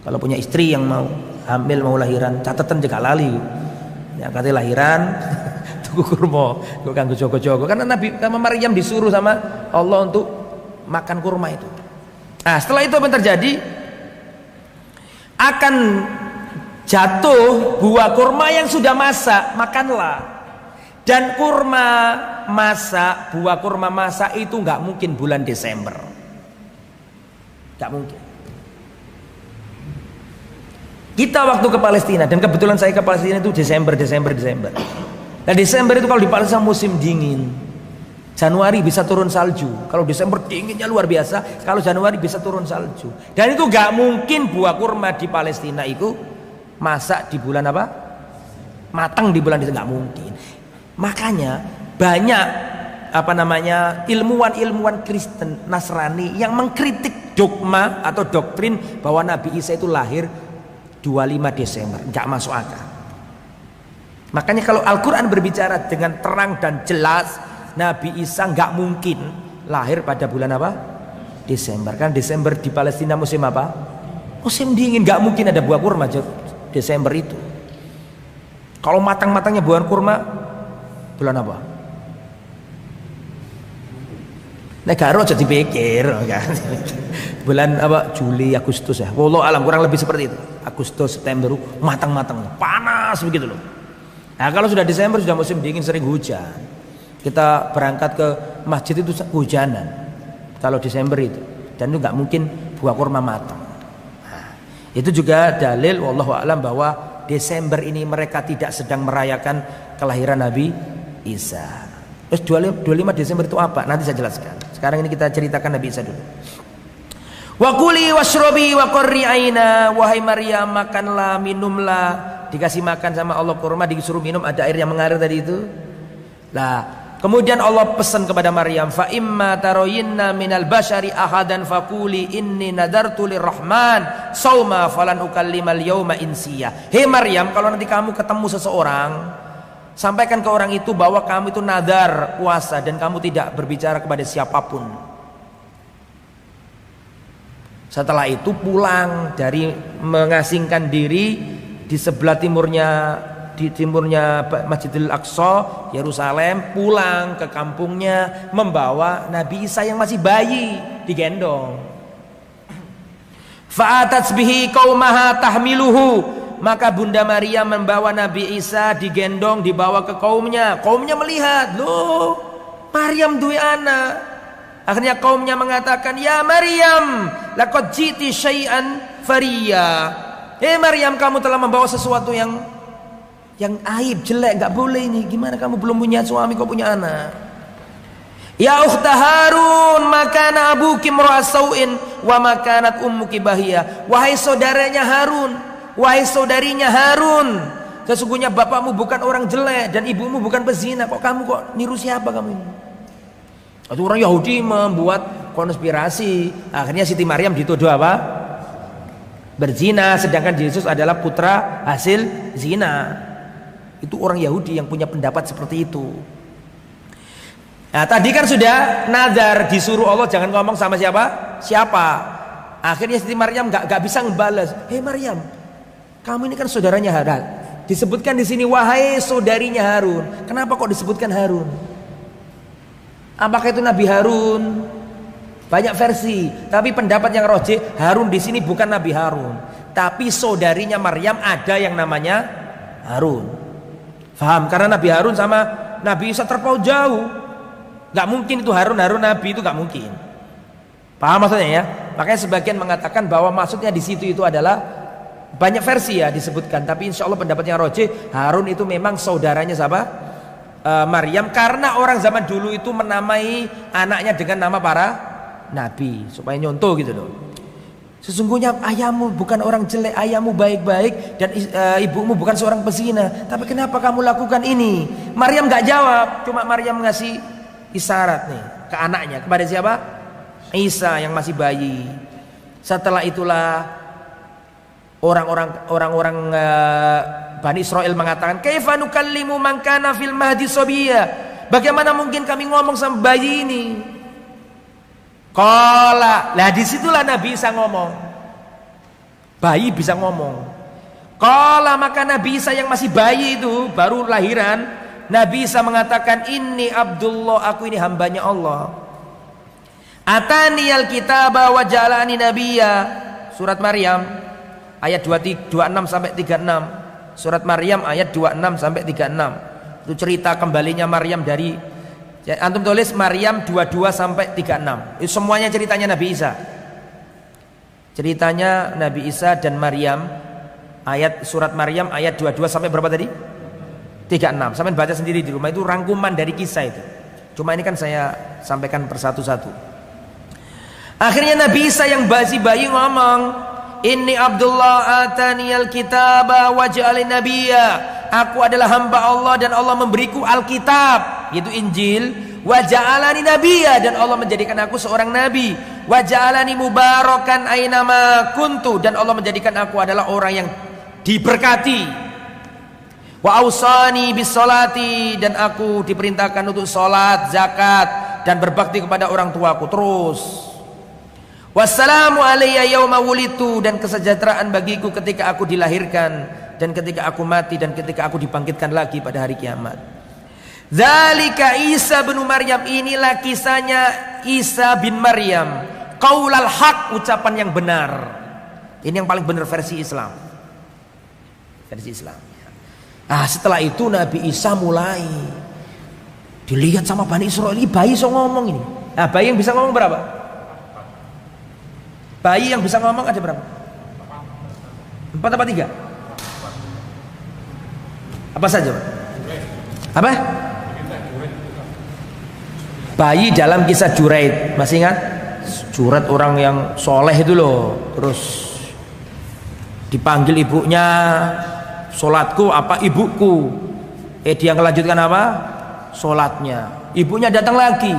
Kalau punya istri yang mau hamil mau lahiran, catatan juga lali. Ya katanya lahiran tuku kurma, gue kanggo jogo-jogo. Karena Nabi Maryam disuruh sama Allah untuk makan kurma itu. Nah, setelah itu apa yang terjadi? Akan jatuh buah kurma yang sudah masak, makanlah. Dan kurma masak, buah kurma masak itu nggak mungkin bulan Desember, nggak mungkin. Kita waktu ke Palestina, dan kebetulan saya ke Palestina itu Desember. Nah Desember itu kalau di Palestina musim dingin. Januari bisa turun salju. Kalau Desember dinginnya luar biasa. Kalau Januari bisa turun salju. Dan itu gak mungkin buah kurma di Palestina itu masak di bulan apa? Matang di bulan Desember, gak mungkin. Makanya banyak ilmuwan Kristen Nasrani yang mengkritik dogma atau doktrin bahwa Nabi Isa itu lahir 25 Desember. Gak masuk akal. Makanya kalau Al-Quran berbicara dengan terang dan jelas, Nabi Isa nggak mungkin lahir pada bulan apa? Desember. Kan Desember di Palestina musim apa? Musim dingin, nggak mungkin ada buah kurma Desember itu. Kalau matang-matangnya buah kurma bulan apa? Negara aja dipikir kan. Bulan apa? Juli, Agustus ya. Wallahu alam, kurang lebih seperti itu. Agustus, September matang-matang, panas begitu loh. Nah kalau sudah Desember sudah musim dingin, sering hujan. Kita berangkat ke masjid itu hujanan kalau Desember itu, dan itu nggak mungkin buah kurma matang. Nah, itu juga dalil wallahu a'lam bahwa Desember ini mereka tidak sedang merayakan kelahiran Nabi Isa. Terus 25 Desember itu apa? Nanti saya jelaskan. Sekarang ini kita ceritakan Nabi Isa dulu. Wa kuli washrobi wa qurri aina, wahai Maryam makanlah minumlah dikasih makan sama Allah kurma, disuruh minum ada air yang mengalir tadi itu. Lah, kemudian Allah pesan kepada Maryam, fa imma taroyinna minal bashari ahadan fakuli inni nadartu lirrahman sauma falan ukallimal yauma insiya. Hei Maryam, kalau nanti kamu ketemu seseorang, sampaikan ke orang itu bahwa kamu itu nadar puasa dan kamu tidak berbicara kepada siapapun. Setelah itu pulang dari mengasingkan diri di sebelah timurnya, di timurnya Masjidil Aqsa, Yerusalem, pulang ke kampungnya membawa Nabi Isa yang masih bayi digendong. Fa'atat bihi qaumaha tahmiluhu, maka Bunda Maryam membawa Nabi Isa digendong dibawa ke kaumnya. Kaumnya melihat, loh, Maryam duwe anak. Akhirnya kaumnya mengatakan, ya Maryam, laqad jiti syai'an fariya. Hei Maryam, kamu telah membawa sesuatu yang aib, jelek, nggak boleh ini. Gimana kamu belum punya suami kok punya anak? Ya ukhta Harun, makana abuki mra'asauin wa makanat ummuki bahiyah. Wahai saudaranya Harun, wahai saudarinya Harun, sesungguhnya bapakmu bukan orang jelek dan ibumu bukan pezina. Kok kamu kok niru siapa kamu ini? Itu orang Yahudi membuat konspirasi. Akhirnya Siti Maryam dituduh apa? Berzina, sedangkan Yesus adalah putra hasil zina. Itu orang Yahudi yang punya pendapat seperti itu. Nah, tadi kan sudah nazar, disuruh Allah jangan ngomong sama siapa. Akhirnya Siti Maryam gak bisa ngebalas. Hei Maryam, kamu ini kan saudaranya Harun. Disebutkan di sini wahai saudarinya Harun. Kenapa kok disebutkan Harun? Apakah itu Nabi Harun? Banyak versi, tapi pendapat yang rajih Harun di sini bukan Nabi Harun, tapi saudarinya Maryam ada yang namanya Harun. Faham? Karena Nabi Harun sama Nabi Isa terpaut jauh, nggak mungkin itu Harun Nabi, itu nggak mungkin. Paham maksudnya ya? Makanya sebagian mengatakan bahwa maksudnya di situ itu adalah banyak versi ya disebutkan, tapi insya Allah pendapat yang rajih Harun itu memang saudaranya siapa? Maryam, karena orang zaman dulu itu menamai anaknya dengan nama para nabi supaya nyontoh gitu loh. Sesungguhnya ayahmu bukan orang jelek, ayahmu baik-baik dan ibumu bukan seorang pezina. Tapi kenapa kamu lakukan ini? Maryam gak jawab, cuma Maryam ngasih isyarat nih ke anaknya, kepada siapa? Isa yang masih bayi. Setelah itulah orang-orang Bani Israel mengatakan, kaifa nukallimu man kana fil mahdi sabiyya? Bagaimana mungkin kami ngomong sama bayi ini? Qala, lah disitulah Nabi Isa ngomong. Bayi bisa ngomong. Qala, maka Nabi Isa yang masih bayi itu baru lahiran, Nabi Isa mengatakan, inni Abdullah, aku ini hambanya Allah. Atani al-kitaba wa ja'alani nabiyya. Surat Maryam ayat 26 sampai 36. Surat Maryam ayat 26 sampai 36. Itu cerita kembalinya Maryam dari, antum tulis Maryam 22 sampai 36. Itu semuanya ceritanya Nabi Isa. Ceritanya Nabi Isa dan Maryam, ayat surat Maryam ayat 22 sampai berapa tadi? 36. Sampai baca sendiri di rumah, itu rangkuman dari kisah itu. Cuma ini kan saya sampaikan persatu-satu. Akhirnya Nabi Isa yang masih bayi ngomong, inni Abdullah ataniyal kitaba wa ja'alani nabiyya. Aku adalah hamba Allah dan Allah memberiku Alkitab, yaitu Injil. Wa ja'alani nabiyya, dan Allah menjadikan aku seorang nabi. Wa ja'alani mubarakan ainama kuntu, dan Allah menjadikan aku adalah orang yang diberkati. Wa ausani bis salati, dan aku diperintahkan untuk salat, zakat dan berbakti kepada orang tuaku. Terus wassalamu alayya yauma wulitu, dan kesejahteraan bagiku ketika aku dilahirkan dan ketika aku mati dan ketika aku dibangkitkan lagi pada hari kiamat. Dzalika Isa bin Maryam, inilah kisahnya Isa bin Maryam. Qaulal haq, ucapan yang benar. Ini yang paling benar versi Islam. Versi Islam. Ah, setelah itu Nabi Isa mulai dilihat sama Bani Israil, ini bayi so ngomong ini. Nah, bayi yang bisa ngomong berapa? Bayi yang bisa ngomong ada berapa? 4 apa 3? Apa saja? Apa? Bayi dalam kisah Juraid, masih ingat? Juraid orang yang soleh itu loh. Terus dipanggil ibunya, sholatku apa ibuku. Dia melanjutkan apa? Sholatnya. Ibunya datang lagi,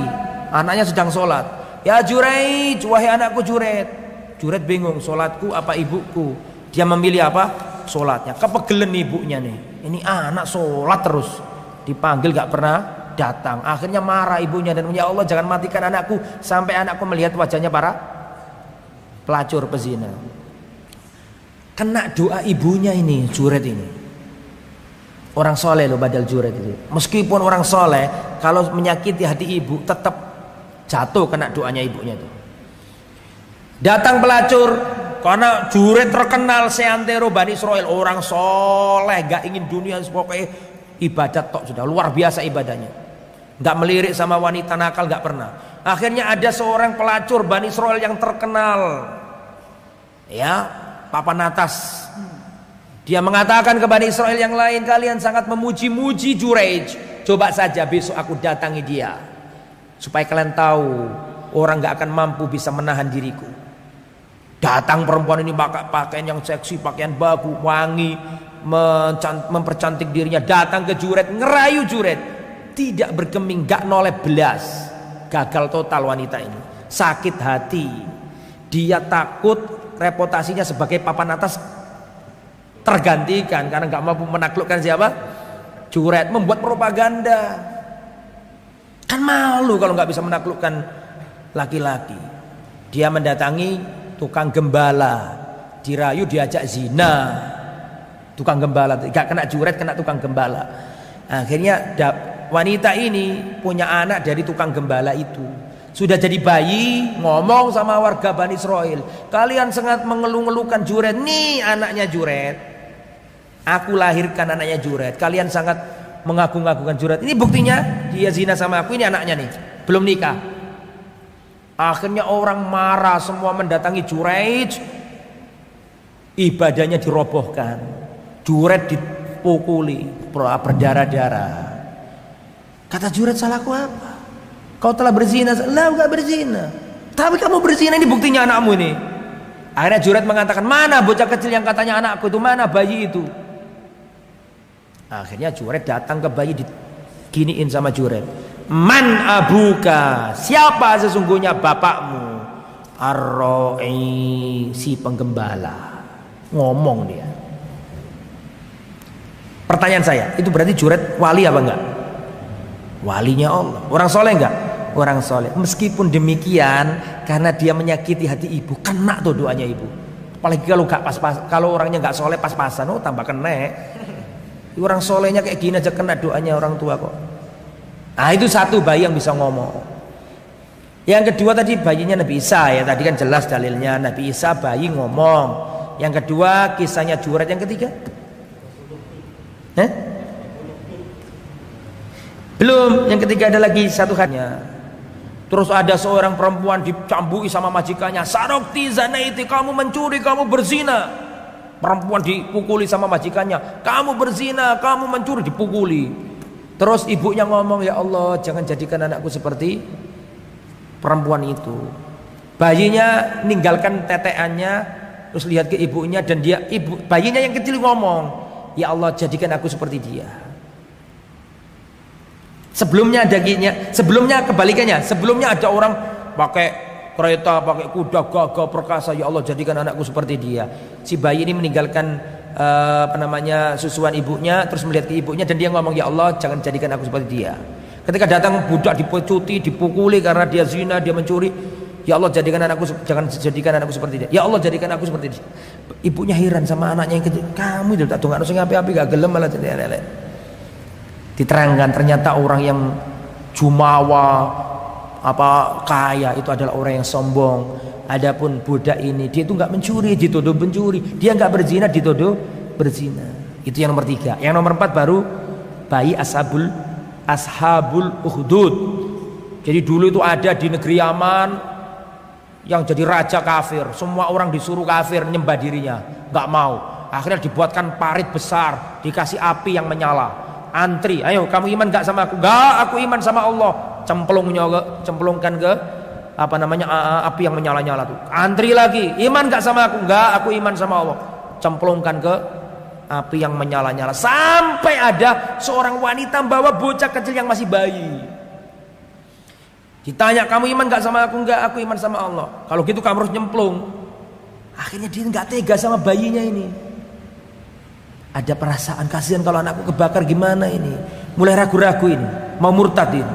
anaknya sedang sholat. Ya Jureid, wahai anakku Jureid. Jureid bingung, sholatku apa ibuku. Dia memilih apa? Sholatnya. Kepegelen ibunya nih, ini anak sholat terus, dipanggil gak pernah datang. Akhirnya marah ibunya dan ya Allah jangan matikan anakku sampai anakku melihat wajahnya para pelacur pezina. Kena doa ibunya ini Jureid ini. Orang soleh loh badal Jureid itu. Meskipun orang soleh, kalau menyakiti hati ibu tetap jatuh kena doanya ibunya itu. Datang pelacur karena Jureid terkenal seantero Bani Israel, orang soleh, gak ingin dunia, pokoknya ibadat tok sudah, luar biasa ibadahnya. Gak melirik sama wanita nakal, gak pernah. Akhirnya ada seorang pelacur Bani Israel yang terkenal, ya, papan atas. Dia mengatakan ke Bani Israel yang lain, kalian sangat memuji-muji Jureid. Coba saja besok aku datangi dia, supaya kalian tahu orang gak akan mampu bisa menahan diriku. Datang perempuan ini pakai pakaian yang seksi, pakaian bagus, wangi, mempercantik dirinya. Datang ke Jureid, ngerayu Jureid. Tidak bergeming, gak noleh belas. Gagal total wanita ini. Sakit hati. Dia takut reputasinya sebagai papan atas tergantikan karena gak mampu menaklukkan siapa? Jureid. Membuat propaganda. Kan malu kalau gak bisa menaklukkan laki-laki. Dia mendatangi tukang gembala, dirayu diajak zina. Tukang gembala, gak kena Jureid, kena tukang gembala. Akhirnya wanita ini punya anak dari tukang gembala itu. Sudah jadi bayi, ngomong sama warga Bani Israel, kalian sangat mengeluh-ngeluhkan Jureid. Nih anaknya Jureid, aku lahirkan anaknya Jureid. Kalian sangat mengagung-agungkan Jureid. Ini buktinya dia zina sama aku. Ini anaknya nih, belum nikah. Akhirnya orang marah, semua mendatangi Jureid. Ibadahnya dirobohkan, Jureid dipukuli, berdarah-darah. Kata Jureid, salahku apa? Kau telah berzina. Lah enggak berzina, tapi kamu berzina, ini buktinya anakmu ini. Akhirnya Jureid mengatakan, mana bocah kecil yang katanya anakku itu, mana bayi itu? Akhirnya Jureid datang ke bayi, diginiin sama Jureid. Man abuka, siapa sesungguhnya bapakmu? Ar-Ra'i, si penggembala. Ngomong dia. Pertanyaan saya, itu berarti Jureid wali apa enggak? Walinya Allah. Orang soleh enggak? Orang soleh. Meskipun demikian, karena dia menyakiti hati ibu, kena tuh doanya ibu. Apalagi kalau enggak pas-pas, kalau orangnya enggak soleh pas-pasan, oh tambah kena. Orang solehnya kayak gini aja kena doanya orang tua kok. Nah itu satu bayi yang bisa ngomong. Yang kedua tadi bayinya Nabi Isa, ya tadi kan jelas dalilnya Nabi Isa bayi ngomong. Yang kedua kisahnya Jureid. Yang ketiga belum. Yang ketiga ada lagi satu hanya. Terus ada seorang perempuan dicambui sama majikannya. Sarokti zanaiti, kamu mencuri, kamu berzina. Perempuan dipukuli sama majikannya. Kamu berzina, kamu mencuri, dipukuli. Terus ibunya ngomong, ya Allah jangan jadikan anakku seperti perempuan itu. Bayinya ninggalkan teteannya, terus lihat ke ibunya, dan bayinya yang kecil ngomong, ya Allah jadikan aku seperti dia. Sebelumnya kebalikannya. Sebelumnya ada orang pakai kereta, pakai kuda gagah perkasa, ya Allah jadikan anakku seperti dia. Si bayi ini meninggalkan susuan ibunya, terus melihat ke ibunya, dan dia ngomong, ya Allah jangan jadikan aku seperti dia. Ketika datang budak dipecuti, dipukuli karena dia zina, dia mencuri, ya Allah jangan jadikan anakku seperti dia. Ya Allah jadikan aku seperti dia. Ibunya heran sama anaknya yang kecil. Kamu itu tak tunggu sing api-api gak gelem malah lele. Diterangkan ternyata orang yang jumawa kaya itu adalah orang yang sombong. Adapun budak ini dia itu nggak mencuri, dituduh mencuri. Dia nggak berzina, dituduh berzina. Itu yang nomor 3. Yang nomor 4 baru bayi ashabul ukhdud. Jadi dulu itu ada di negeri Yaman yang jadi raja kafir. Semua orang disuruh kafir, nyembah dirinya, nggak mau. Akhirnya dibuatkan parit besar, dikasih api yang menyala. Antri, ayo kamu iman gak sama aku? Gak, aku iman sama Allah. Cemplungkan ke api yang menyala-nyala tuh. Antri lagi, iman gak sama aku? Gak, aku iman sama Allah. Cemplungkan ke api yang menyala-nyala, sampai ada seorang wanita bawa bocah kecil yang masih bayi. Ditanya, kamu iman gak sama aku? Enggak, aku iman sama Allah. Kalau gitu kamu harus nyemplung. Akhirnya dia gak tega sama bayinya ini. Ada perasaan kasihan, kalau anakku kebakar gimana ini. Mulai ragu-ragu ini, mau murtad ini.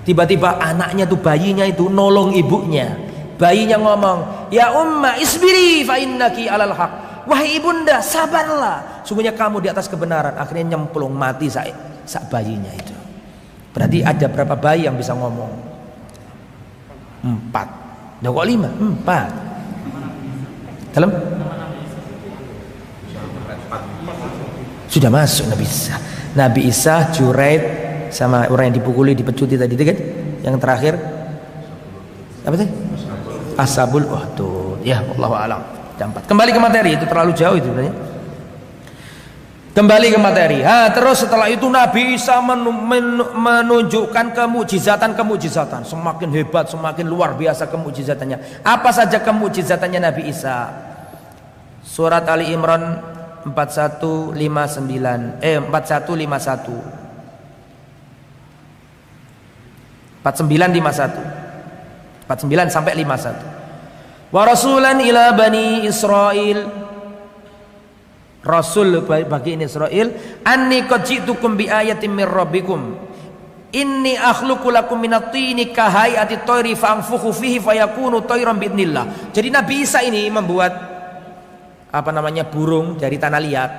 Tiba-tiba anaknya tuh, bayinya itu nolong ibunya. Bayinya ngomong, ya umma isbiri fa innaki alal haq. Wahai ibunda, sabarlah, sungguhnya kamu di atas kebenaran. Akhirnya nyemplung, mati sak bayinya itu. Berarti ada berapa bayi yang bisa ngomong? 4. Nah kok 5? 4. Dalam? Sudah masuk Nabi Isa. Nabi Isa, Juraid, sama orang yang dipukuli, dipecuti tadi itu kan? Yang terakhir apa tadi? Ashabul Ukhdud. Ya, wallahu a'lam. 4. Kembali ke materi, itu terlalu jauh itu sebenarnya. Kembali ke materi. Terus setelah itu Nabi Isa menunjukkan kemujizatan. Semakin hebat, semakin luar biasa kemujizatannya. Apa saja kemujizatannya Nabi Isa? Surat Ali Imran 4151. 49 sampai 51. Wa rasulan ila bani Israil, rasul bagi ini Israel, anni qad ji'tukum bi ayatin mir rabbikum inni akhluqu lakum minat tini ka hayati tayri fa anfukhu fihi fayakunu tayran bi idznillah. Jadi Nabi Isa ini membuat burung dari tanah liat,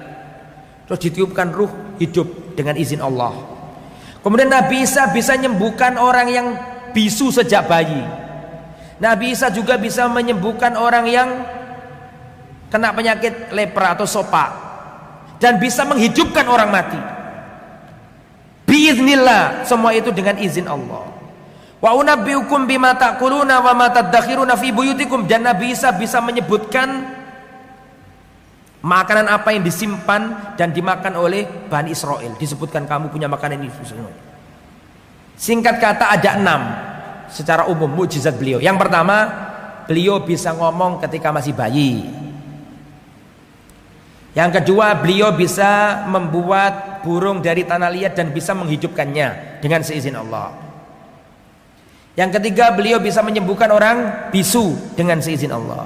terus ditiupkan ruh hidup dengan izin Allah. Kemudian Nabi Isa bisa menyembuhkan orang yang bisu sejak bayi. Nabi Isa juga bisa menyembuhkan orang yang kena penyakit lepra atau sopa, dan bisa menghidupkan orang mati. Biiznillah, semua itu dengan izin Allah. Wa unabbiukum bima ta'kuluna wa ma tadakhiruna fi buyutikum, dan Nabi Isa bisa menyebutkan makanan apa yang disimpan dan dimakan oleh Bani Israel. Disebutkan kamu punya makanan ini. Singkat kata ada 6 secara umum mukjizat beliau. Yang pertama, beliau bisa ngomong ketika masih bayi. Yang kedua, beliau bisa membuat burung dari tanah liat dan bisa menghidupkannya dengan seizin Allah. Yang ketiga, beliau bisa menyembuhkan orang bisu dengan seizin Allah.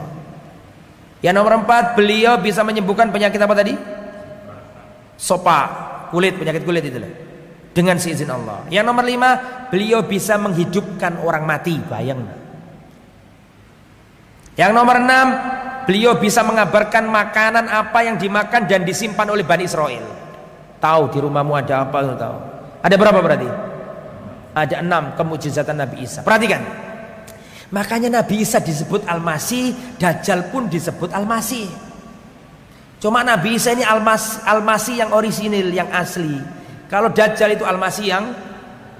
Yang nomor 4, beliau bisa menyembuhkan penyakit apa tadi? Sopa, kulit, penyakit kulit itu dengan seizin Allah. Yang nomor 5, beliau bisa menghidupkan orang mati, bayang. Yang nomor 6, beliau bisa mengabarkan makanan apa yang dimakan dan disimpan oleh Bani Israel. Tahu di rumahmu ada apa? Tahu. Ada berapa berarti? Ada 6 kemujizatan Nabi Isa. Perhatikan. Makanya Nabi Isa disebut Al-Masih, Dajjal pun disebut Al-Masih. Cuma Nabi Isa ini Al-Masih yang orisinil, yang asli. Kalau Dajjal itu Al-Masih yang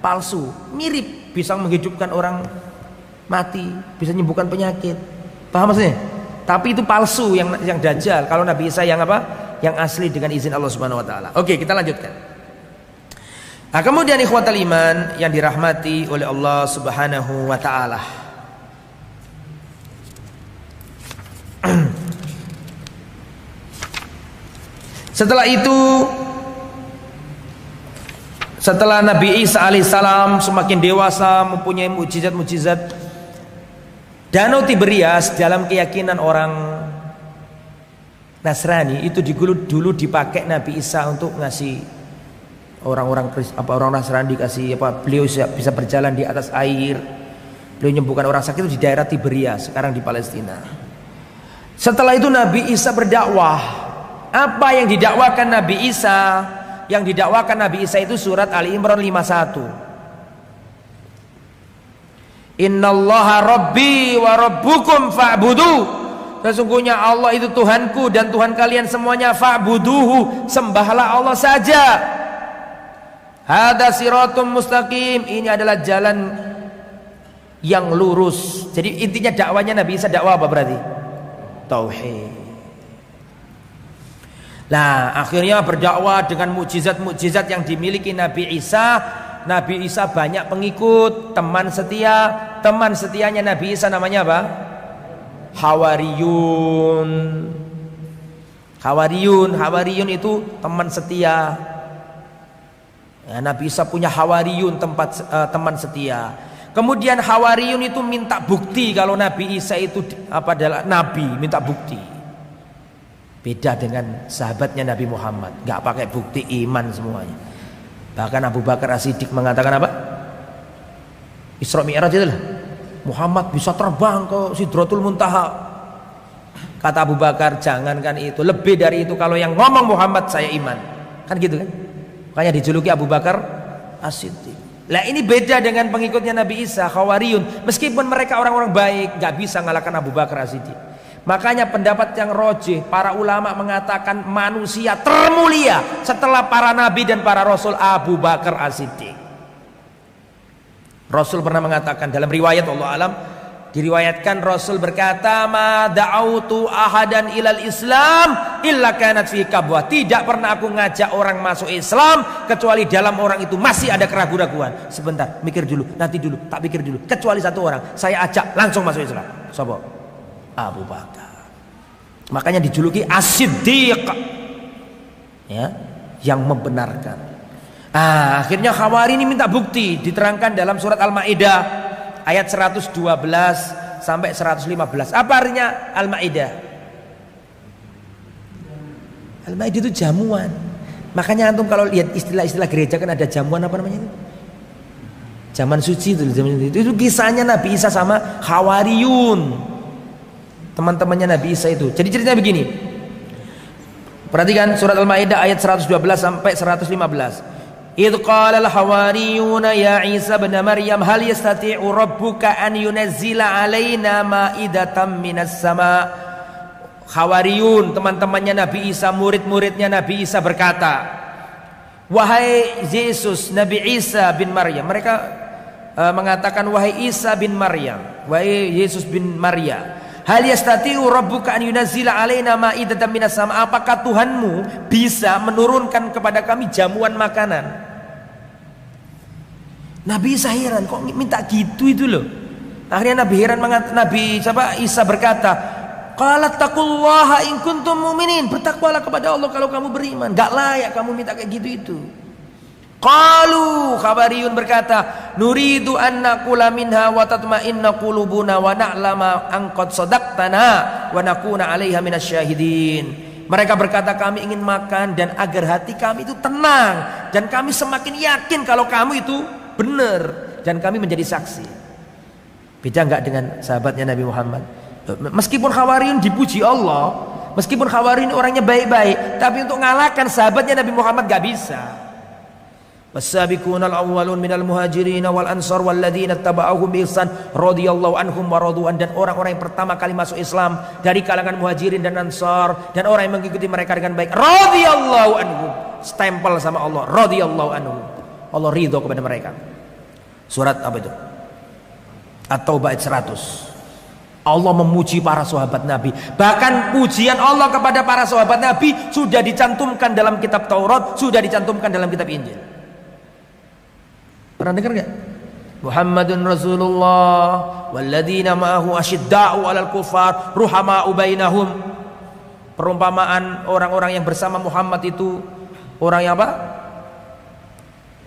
palsu, mirip, bisa menghidupkan orang mati, bisa menyembuhkan penyakit. Paham maksudnya? Tapi itu palsu yang Dajjal. Kalau Nabi Isa yang apa? Yang asli dengan izin Allah Subhanahu wa taala. Oke, kita lanjutkan. Nah, kemudian ikhwatal iman yang dirahmati oleh Allah Subhanahu wa taala. Setelah itu, setelah Nabi Isa alaihissalam semakin dewasa, mempunyai mukjizat-mukjizat, Danau Tiberias dalam keyakinan orang Nasrani itu dulu dipakai Nabi Isa untuk ngasih orang Nasrani, dikasih beliau bisa berjalan di atas air, beliau menyembuhkan orang sakit itu di daerah Tiberias, sekarang di Palestina. Setelah itu Nabi Isa berdakwah. Apa yang didakwakan Nabi Isa? Yang didakwakan Nabi Isa itu surat Ali Imran 51. Innallaha rabbi wa rabbukum fa'budu. Sesungguhnya Allah itu Tuhanku dan Tuhan kalian semuanya, fa'buduhu, sembahlah Allah saja. Hada siratum mustaqim, ini adalah jalan yang lurus. Jadi intinya dakwanya Nabi Isa dakwah apa berarti? Tauhid. Nah, akhirnya berdakwah dengan mukjizat-mukjizat yang dimiliki Nabi Isa. Nabi Isa banyak pengikut, teman setia. Teman setianya Nabi Isa namanya apa? Hawariyun. Hawariyun itu teman setia. Ya, Nabi Isa punya hawariyun, teman setia. Kemudian hawariyun itu minta bukti kalau Nabi Isa itu adalah nabi, minta bukti. Beda dengan sahabatnya Nabi Muhammad, nggak pakai bukti, iman semuanya. Bahkan Abu Bakar As-Siddiq mengatakan apa? Isra Mi'raj itu lah. Muhammad bisa terbang ke Sidratul Muntaha. Kata Abu Bakar, jangankan itu, lebih dari itu, kalau yang ngomong Muhammad saya iman. Kan gitu kan? Makanya dijuluki Abu Bakar As-Siddiq. Lah ini beda dengan pengikutnya Nabi Isa, Hawariyun. Meskipun mereka orang-orang baik, gak bisa ngalahkan Abu Bakar As-Siddiq. Makanya pendapat yang rojih, para ulama mengatakan manusia termulia setelah para nabi dan para rasul, Abu Bakar As-Siddiq. Rasul pernah mengatakan dalam riwayat, Allah alam, diriwayatkan Rasul berkata, ma da'autu ahadan ilal Islam illa kanat fi kabwah. Tidak pernah aku ngajak orang masuk Islam kecuali dalam orang itu masih ada keraguan-keraguan. Sebentar, mikir dulu, nanti dulu, tak pikir dulu. Kecuali satu orang, saya ajak langsung masuk Islam. Sopo? Abu Bakar. Makanya dijuluki As-Siddiq, ya, yang membenarkan. Akhirnya Khawari ini minta bukti, diterangkan dalam surat Al-Maidah ayat 112 sampai 115. Apa artinya Al-Maidah? Al-Maidah itu jamuan. Makanya antum kalau lihat istilah-istilah gereja kan ada jamuan apa namanya itu? Zaman suci itu, itu kisahnya Nabi Isa sama Hawariyun, teman-temannya Nabi Isa itu. Jadi ceritanya begini. Perhatikan surat Al-Maidah ayat 112 sampai 115. Idh qala al-hawariyuna ya Isa bin Maryam hal yastati'u rabbuka an yunazzila alaina ma'idatan minas sama. Hawariyun, teman-temannya Nabi Isa, murid-muridnya Nabi Isa berkata, wahai Yesus, Nabi Isa bin Maryam. Mereka mengatakan, wahai Isa bin Maryam, wahai Yesus bin Maryam, hal yastati'u rabbuka an yunazzila alaina ma'idatan minas sama. Apakah Tuhanmu bisa menurunkan kepada kami jamuan makanan? Nabi Isa heran, kok minta gitu itu loh. Akhirnya Nabi Isa berkata, qalat taqullaha in kuntum mu'minin. Bertakwalah kepada Allah kalau kamu beriman. Gak layak kamu minta kayak gitu itu. Qalu, Khabariyun berkata, nuridu an naqula minha wa tatma'inna qulubuna wa na'lama an qad sadaqtana wa nakuna 'alaiha minasyahidin. Mereka berkata, kami ingin makan dan agar hati kami itu tenang dan kami semakin yakin kalau kamu itu benar dan kami menjadi saksi. Beda enggak dengan sahabatnya Nabi Muhammad? Meskipun Hawariyun dipuji Allah, meskipun Hawariyun orangnya baik-baik, tapi untuk ngalahkan sahabatnya Nabi Muhammad gak bisa. Was-sabiquna al-awwalun minal muhajirin wal ansar walladzina tabauhum bi ihsan radhiyallahu anhum wa radu'an. Dan orang-orang yang pertama kali masuk Islam dari kalangan muhajirin dan ansar dan orang yang mengikuti mereka dengan baik, radhiyallahu anhum, stempel sama Allah, radhiyallahu anhum, Allah ridho kepada mereka. Surat apa itu? At-Taubah ayat 100. Allah memuji para sahabat Nabi. Bahkan pujian Allah kepada para sahabat Nabi sudah dicantumkan dalam kitab Taurat, sudah dicantumkan dalam kitab Injil. Pernah dengar enggak? Muhammadun Rasulullah walladzina ma'ahu asyidda'u 'alal kufar ruhama'u bainahum. Perumpamaan orang-orang yang bersama Muhammad itu orang yang apa?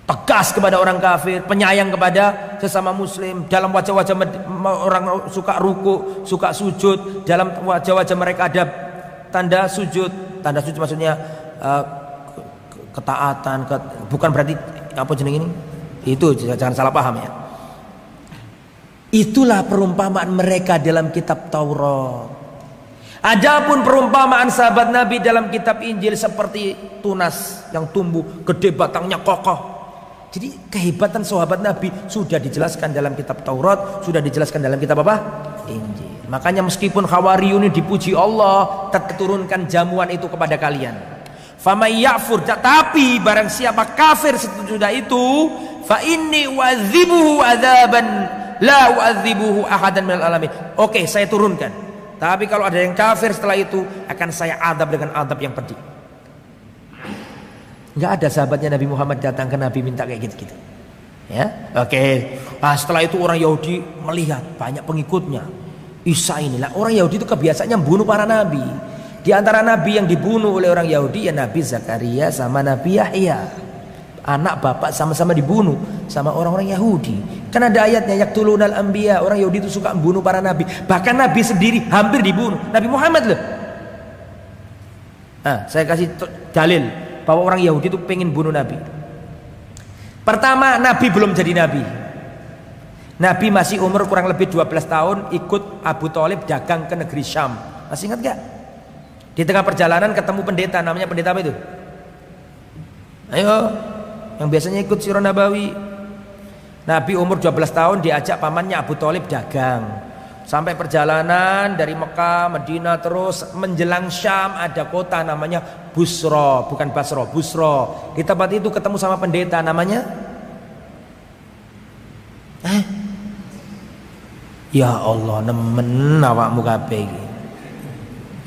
Tegas kepada orang kafir, penyayang kepada sesama muslim. Dalam wajah-wajah orang suka ruku, suka sujud. Dalam wajah-wajah mereka ada tanda sujud. Tanda sujud maksudnya ketaatan, bukan berarti apa jenis ini. Itu jangan salah paham ya. Itulah perumpamaan mereka dalam kitab Taurat. Adapun perumpamaan sahabat Nabi dalam kitab Injil seperti tunas yang tumbuh gede, batangnya kokoh. Jadi kehebatan sahabat Nabi sudah dijelaskan dalam kitab Taurat, sudah dijelaskan dalam kitab apa? Injil. Makanya meskipun Hawariyun ini dipuji Allah, terturunkan jamuan itu kepada kalian. Famay ya'fur, tapi barang siapa kafir sesudah itu, fa inni u'adzibuhu adzaban la u'adzibuhu ahadan minal alamin. Oke, saya turunkan. Tapi kalau ada yang kafir setelah itu, akan saya adab dengan adab yang pedih. Enggak ada sahabatnya Nabi Muhammad datang ke Nabi minta kayak gitu-gitu. Ya, oke. Setelah itu orang Yahudi melihat banyak pengikutnya. Isa inilah orang Yahudi itu kebiasaannya membunuh para nabi. Di antara nabi yang dibunuh oleh orang Yahudi ya Nabi Zakaria sama Nabi Yahya. Anak bapak sama-sama dibunuh sama orang-orang Yahudi. Kan ada ayatnya yaqtulunal anbiya, orang Yahudi itu suka membunuh para nabi. Bahkan nabi sendiri hampir dibunuh. Nabi Muhammad loh. Nah, saya kasih dalil bahwa orang Yahudi itu pengen bunuh nabi. Pertama, nabi belum jadi nabi. Nabi masih umur kurang lebih 12 tahun ikut Abu Thalib dagang ke negeri Syam. Masih ingat gak? Di tengah perjalanan ketemu pendeta, namanya pendeta apa itu? Ayo, yang biasanya ikut Sirah Nabawi. Nabi umur 12 tahun diajak pamannya Abu Thalib dagang. Sampai perjalanan dari Mekah, Madinah terus menjelang Syam ada kota namanya Busra, bukan Basra, Busra. Di tempat itu ketemu sama pendeta namanya ya Allah, nemen awakmu kabeh iki.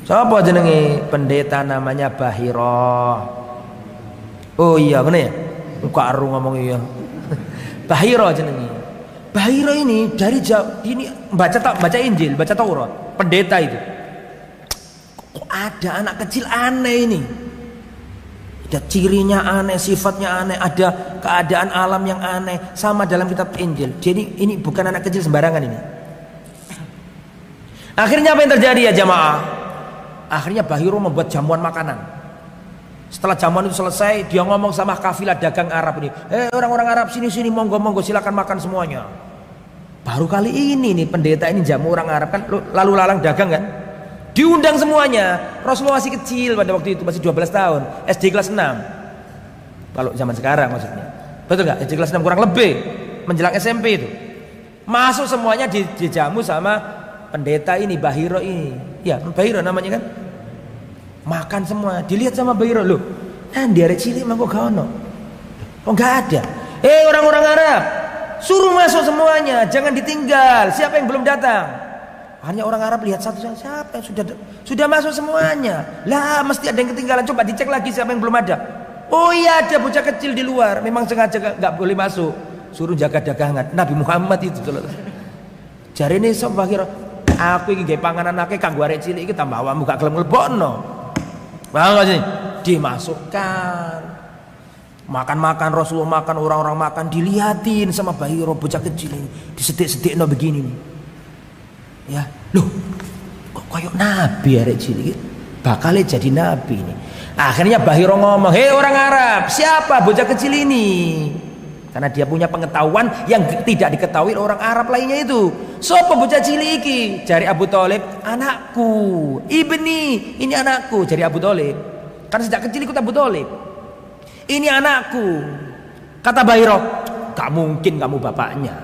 Sapa jenenge? Pendeta namanya Bahira. Oh iya bener ya? Muka aru ngomong iya. Bahira jenenge. Bahira ini dari jauh ini baca Injil, baca Taurat. Pendeta itu. Kok ada anak kecil aneh ini? Ada cirinya aneh, sifatnya aneh, ada keadaan alam yang aneh sama dalam kitab Injil. Jadi ini bukan anak kecil sembarangan ini. Akhirnya apa yang terjadi ya jamaah? Akhirnya Bahira membuat jamuan makanan. Setelah jamuan itu selesai, dia ngomong sama kafilah dagang Arab ini, orang-orang Arab sini monggo silakan makan semuanya. Baru kali ini nih pendeta ini jamu orang Arab kan lalu lalang dagang kan, diundang semuanya. Rasulullah masih kecil pada waktu itu, masih 12 tahun, SD kelas 6. Kalau zaman sekarang maksudnya, betul nggak? SD kelas 6 kurang lebih menjelang SMP itu. Masuk semuanya dijamu sama pendeta ini, Bahira ini. Ya, Bahira namanya kan. Makan semua, dilihat sama Bahira loh. Di arek cilik mah kok gak ono. Kok gak ada? Orang-orang Arab, suruh masuk semuanya, jangan ditinggal. Siapa yang belum datang? Hanya orang Arab lihat satu siapa yang sudah masuk semuanya. Lah, mesti ada yang ketinggalan. Coba dicek lagi siapa yang belum ada. Oh iya, ada bocah kecil di luar. Memang sengaja gak boleh masuk. Suruh jaga dagangan. Nabi Muhammad itu. Jarine sok Bahira, aku iki gawe panganan akeh kanggo arek cilik iki tambah awakmu gak gelem mlebokno. Bang sini dimasukkan. Makan Rasulullah makan, orang-orang makan, dilihatin sama Bahira bocah kecil ini, disedik-sedikno begini nih. Ya, loh, kok koyok nabi arek cilik bakal jadi nabi ini. Akhirnya Bahira ngomong, orang Arab, siapa bocah kecil ini? Karena dia punya pengetahuan yang tidak diketahui orang Arab lainnya itu. Sopo bocah cilik iki? Jari Abu Thalib, anakku. Ibni, ini anakku. Jari Abu Thalib. Karena sejak kecil ikut Abu Thalib. Ini anakku. Kata Bahira, gak mungkin kamu bapaknya.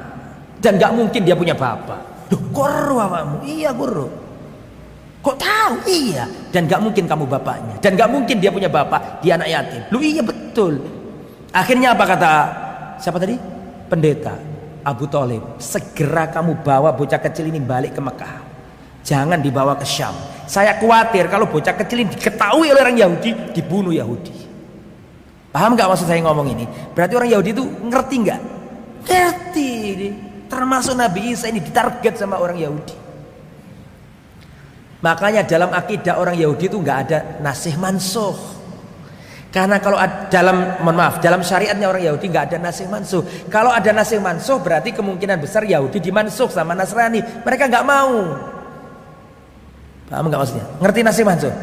Dan gak mungkin dia punya bapak. Loh, kok ero awakmu? Iya, guru. Kok tahu? Iya. Dan gak mungkin kamu bapaknya. Dan gak mungkin dia punya bapak. Dia anak yatim. Loh, iya betul. Akhirnya apa kata siapa tadi? Pendeta Abu Thalib, segera kamu bawa bocah kecil ini balik ke Mekah. Jangan dibawa ke Syam. Saya khawatir kalau bocah kecil ini diketahui oleh orang Yahudi, dibunuh Yahudi. Paham gak maksud saya ngomong ini? Berarti orang Yahudi itu ngerti gak? Ngerti. Termasuk Nabi Isa ini ditarget sama orang Yahudi. Makanya dalam akidah orang Yahudi itu gak ada nasih mansuh. Karena kalau dalam syariatnya orang Yahudi nggak ada nasih mansuh. Kalau ada nasih mansuh berarti kemungkinan besar Yahudi dimansuh sama Nasrani. Mereka nggak mau. Paham nggak maksudnya? Ngerti nasih mansuh?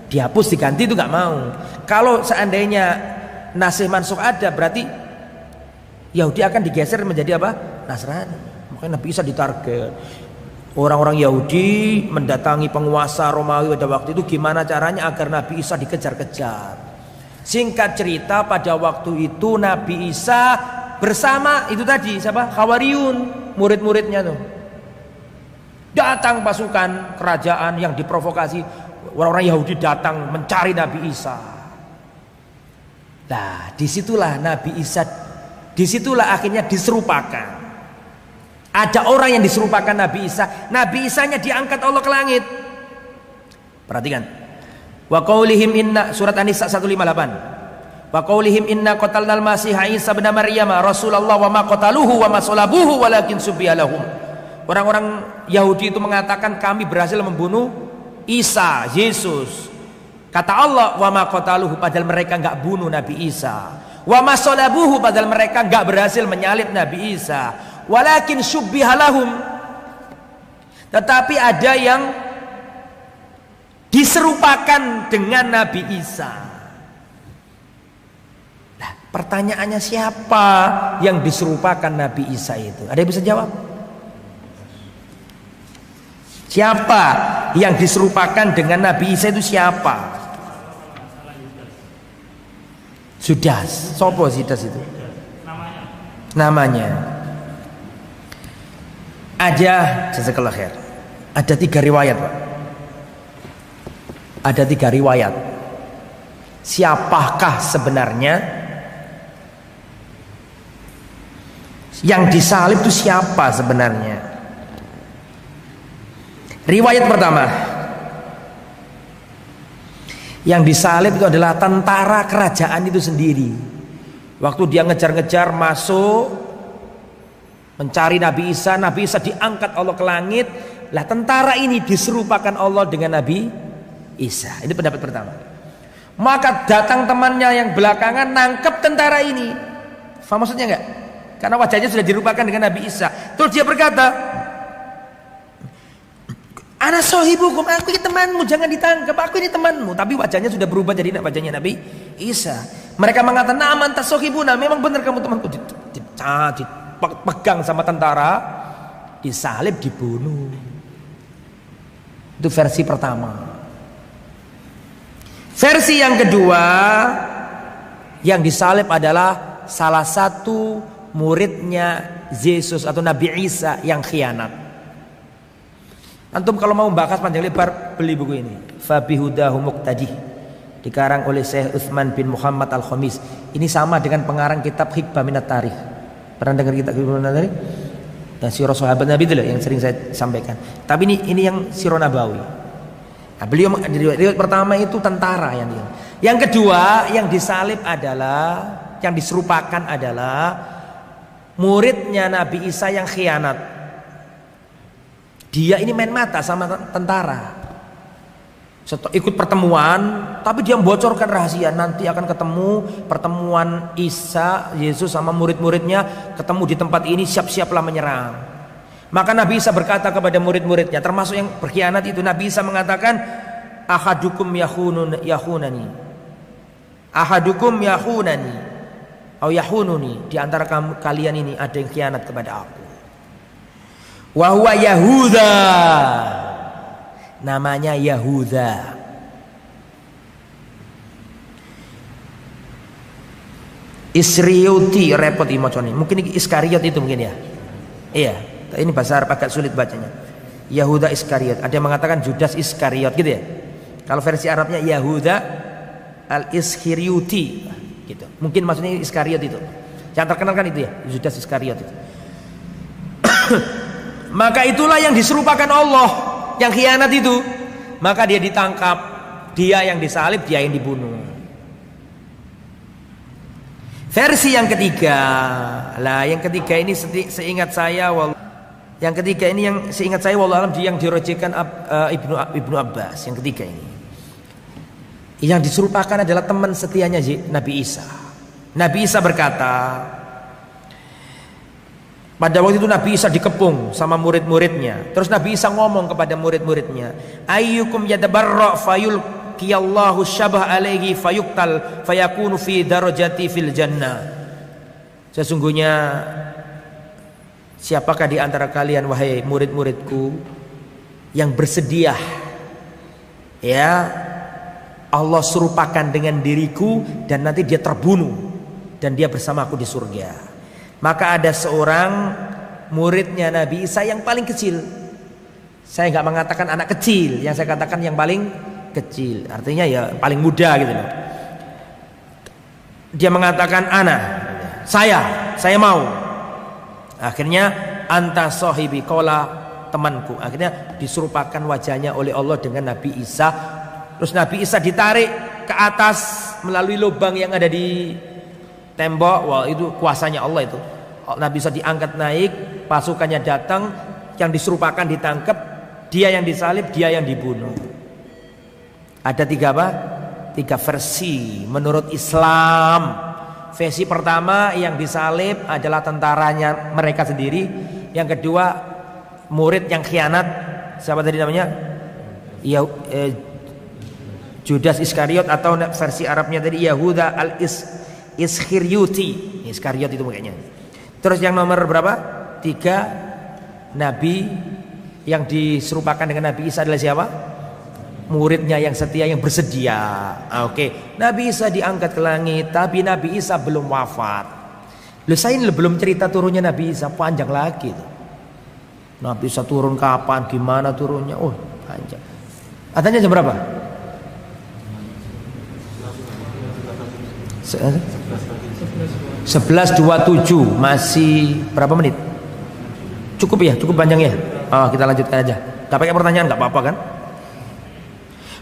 Dihapus diganti itu nggak mau. Kalau seandainya nasih mansuh ada berarti Yahudi akan digeser menjadi apa? Nasrani. Makanya Nabi Isa ditarget. Orang-orang Yahudi mendatangi penguasa Romawi pada waktu itu, gimana caranya agar Nabi Isa dikejar-kejar. Singkat cerita, pada waktu itu Nabi Isa bersama itu tadi siapa? Hawariyun, murid-muridnya tuh. Datang pasukan kerajaan yang diprovokasi, orang-orang Yahudi datang mencari Nabi Isa. Nah, disitulah Nabi Isa, disitulah akhirnya diserupakan. Ada orang yang diserupakan Nabi Isa. Nabi Isanya diangkat Allah ke langit. Perhatikan. Wa qaulihim inna, surat An-Nisa 158. Wa qaulihim inna qatalnal Masiha Isa bin Maryam Rasulullah wa ma qataluhu wa ma salabuhu walakin subbiha lahum. Orang-orang Yahudi itu mengatakan kami berhasil membunuh Isa, Yesus. Kata Allah, wa ma qataluhu, padahal mereka enggak bunuh Nabi Isa. Wa ma salabuhu, padahal mereka enggak berhasil menyalib Nabi Isa. Walakin syubbiha lahum, tetapi ada yang diserupakan dengan Nabi Isa. Nah, pertanyaannya siapa yang diserupakan Nabi Isa itu? Ada yang bisa jawab? Siapa yang diserupakan dengan Nabi Isa itu siapa? Judas. Sopo Judas itu? Namanya. Jazakallah khair. Ada 3 riwayat, Pak. Ada 3 riwayat. Siapakah sebenarnya yang disalib itu, siapa sebenarnya? Riwayat pertama, yang disalib itu adalah tentara kerajaan itu sendiri. Waktu dia ngejar-ngejar masuk mencari Nabi Isa diangkat Allah ke langit. Lah tentara ini diserupakan Allah dengan Nabi Isa. Ini pendapat pertama. Maka datang temannya yang belakangan nangkep tentara ini. Faham maksudnya enggak? Karena wajahnya sudah dirupakan dengan Nabi Isa. Terus dia berkata, ana sohibukum, aku ini temanmu, jangan ditangkap, aku ini temanmu. Tapi wajahnya sudah berubah jadi wajahnya Nabi Isa. Mereka mengatakan, na'am anta sohibuna, memang benar kamu temanku. Dipegang sama tentara, disalib, dibunuh. Itu versi pertama. Versi yang kedua, yang disalib adalah salah satu muridnya Yesus atau Nabi Isa yang khianat. Antum kalau mau membahas panjang lebar, beli buku ini, Fabihudahu Muqtadi, dikarang oleh Syekh Utsman bin Muhammad Al-Khamis. Ini sama dengan pengarang kitab Hikbah Minat Tarikh. Pernah dengar kitab Hikbah Minat Tarikh? Dan Sirah Sahabat Nabi itu loh yang sering saya sampaikan. Tapi ini yang Sirah Nabawi. Nah, beliau riwayat pertama itu tentara yang kedua yang disalib adalah, yang diserupakan adalah muridnya Nabi Isa yang khianat. Dia ini main mata sama tentara. Ikut pertemuan, tapi dia membocorkan rahasia, nanti akan ketemu pertemuan Isa, Yesus sama murid-muridnya, ketemu di tempat ini, siap-siaplah menyerang. Maka Nabi Isa berkata kepada murid-muridnya, termasuk yang berkhianat itu, Nabi Isa mengatakan, ahadukum yahunani, ahadukum yahunani, atau yahununi, di antara kalian ini ada yang khianat kepada aku. Wa huwa Yahuda, namanya Yahuda. Isriyuti, repot imoconi. Mungkin Iskariot itu mungkin ya. Iya, ini bahasa Arab agak sulit bacanya. Yahuda Iskariot. Ada yang mengatakan Judas Iskariot gitu ya. Kalau versi Arabnya Yahuda Al-Iskhiriyuti gitu. Mungkin maksudnya Iskariot itu. Yang terkenal kan itu ya, Judas Iskariot itu. Maka itulah yang diserupakan Allah, yang khianat itu. Maka dia ditangkap, dia yang disalib, dia yang dibunuh. Versi yang ketiga, lah yang ketiga ini seingat saya, yang ketiga ini yang seingat saya wallahu alam, yang dirojekan Ibnu Abbas. Yang ketiga ini, yang diserupakan adalah teman setianya Nabi Isa. Nabi Isa berkata, pada waktu itu Nabi Isa dikepung sama murid-muridnya. Terus Nabi Isa ngomong kepada murid-muridnya, ayyukum yatabarra fayulqiyallahu syabah alaihi fayuqtal fayakunu fi darajati fil jannah. Sesungguhnya siapakah di antara kalian wahai murid-muridku yang bersedia ya Allah serupakan dengan diriku dan nanti dia terbunuh dan dia bersamaku di surga. Maka ada seorang muridnya Nabi Isa yang paling kecil. Saya nggak mengatakan anak kecil, yang saya katakan yang paling kecil. Artinya ya paling muda gitu loh. Dia mengatakan saya mau. Akhirnya anta sahibi, kola temanku. Akhirnya diserupakan wajahnya oleh Allah dengan Nabi Isa. Terus Nabi Isa ditarik ke atas melalui lubang yang ada di tembok. Wah, itu kuasanya Allah itu. Nabi Isa diangkat naik, pasukannya datang, yang diserupakan ditangkap, dia yang disalib, dia yang dibunuh. Ada 3 apa? 3 versi menurut Islam. Versi pertama yang disalib adalah tentaranya mereka sendiri. Yang kedua murid yang khianat. Siapa tadi namanya? Judas Iskariot, atau versi Arabnya tadi Yahuda al-Iskhiryuti. Iskariot itu kayaknya. Terus yang nomor berapa? 3, Nabi yang diserupakan dengan Nabi Isa adalah siapa? Muridnya yang setia, yang bersedia. Oke. Nabi Isa diangkat ke langit, tapi Nabi Isa belum wafat. Saya ini belum cerita turunnya Nabi Isa, panjang lagi tuh. Nabi Isa turun kapan, gimana turunnya? Oh, panjang. Adanya jam berapa? 11.27. Masih berapa menit? Cukup ya, cukup panjang ya. Kita lanjutkan aja. Gak pakai pertanyaan, gak apa-apa kan?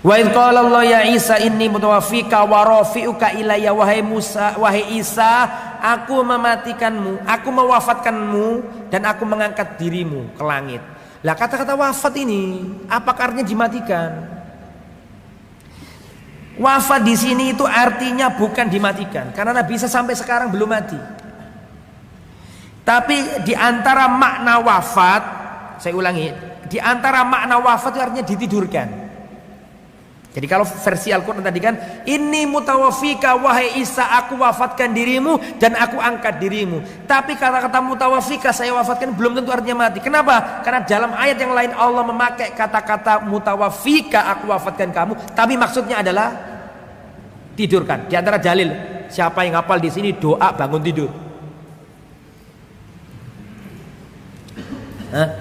Wa idh qala Allah ya Isa inni mutawaffika wa rafi'uka ilayya, wahai Musa, wahai Isa, aku mematikanmu, aku mewafatkanmu, dan aku mengangkat dirimu ke langit. Lah kata-kata wafat ini apakah artinya dimatikan? Wafat di sini itu artinya bukan dimatikan, karena Nabi Isa sampai sekarang belum mati. Tapi di antara makna wafat, saya ulangi, di antara makna wafat itu artinya ditidurkan. Jadi kalau versi Al-Quran tadi kan, ini mutawaffika wahai Isa, aku wafatkan dirimu dan aku angkat dirimu. Tapi kata-kata mutawaffika, saya wafatkan, belum tentu artinya mati. Kenapa? Karena dalam ayat yang lain Allah memakai kata-kata mutawaffika, aku wafatkan kamu, tapi maksudnya adalah tidurkan. Di antara dalil, siapa yang hafal di sini doa bangun tidur?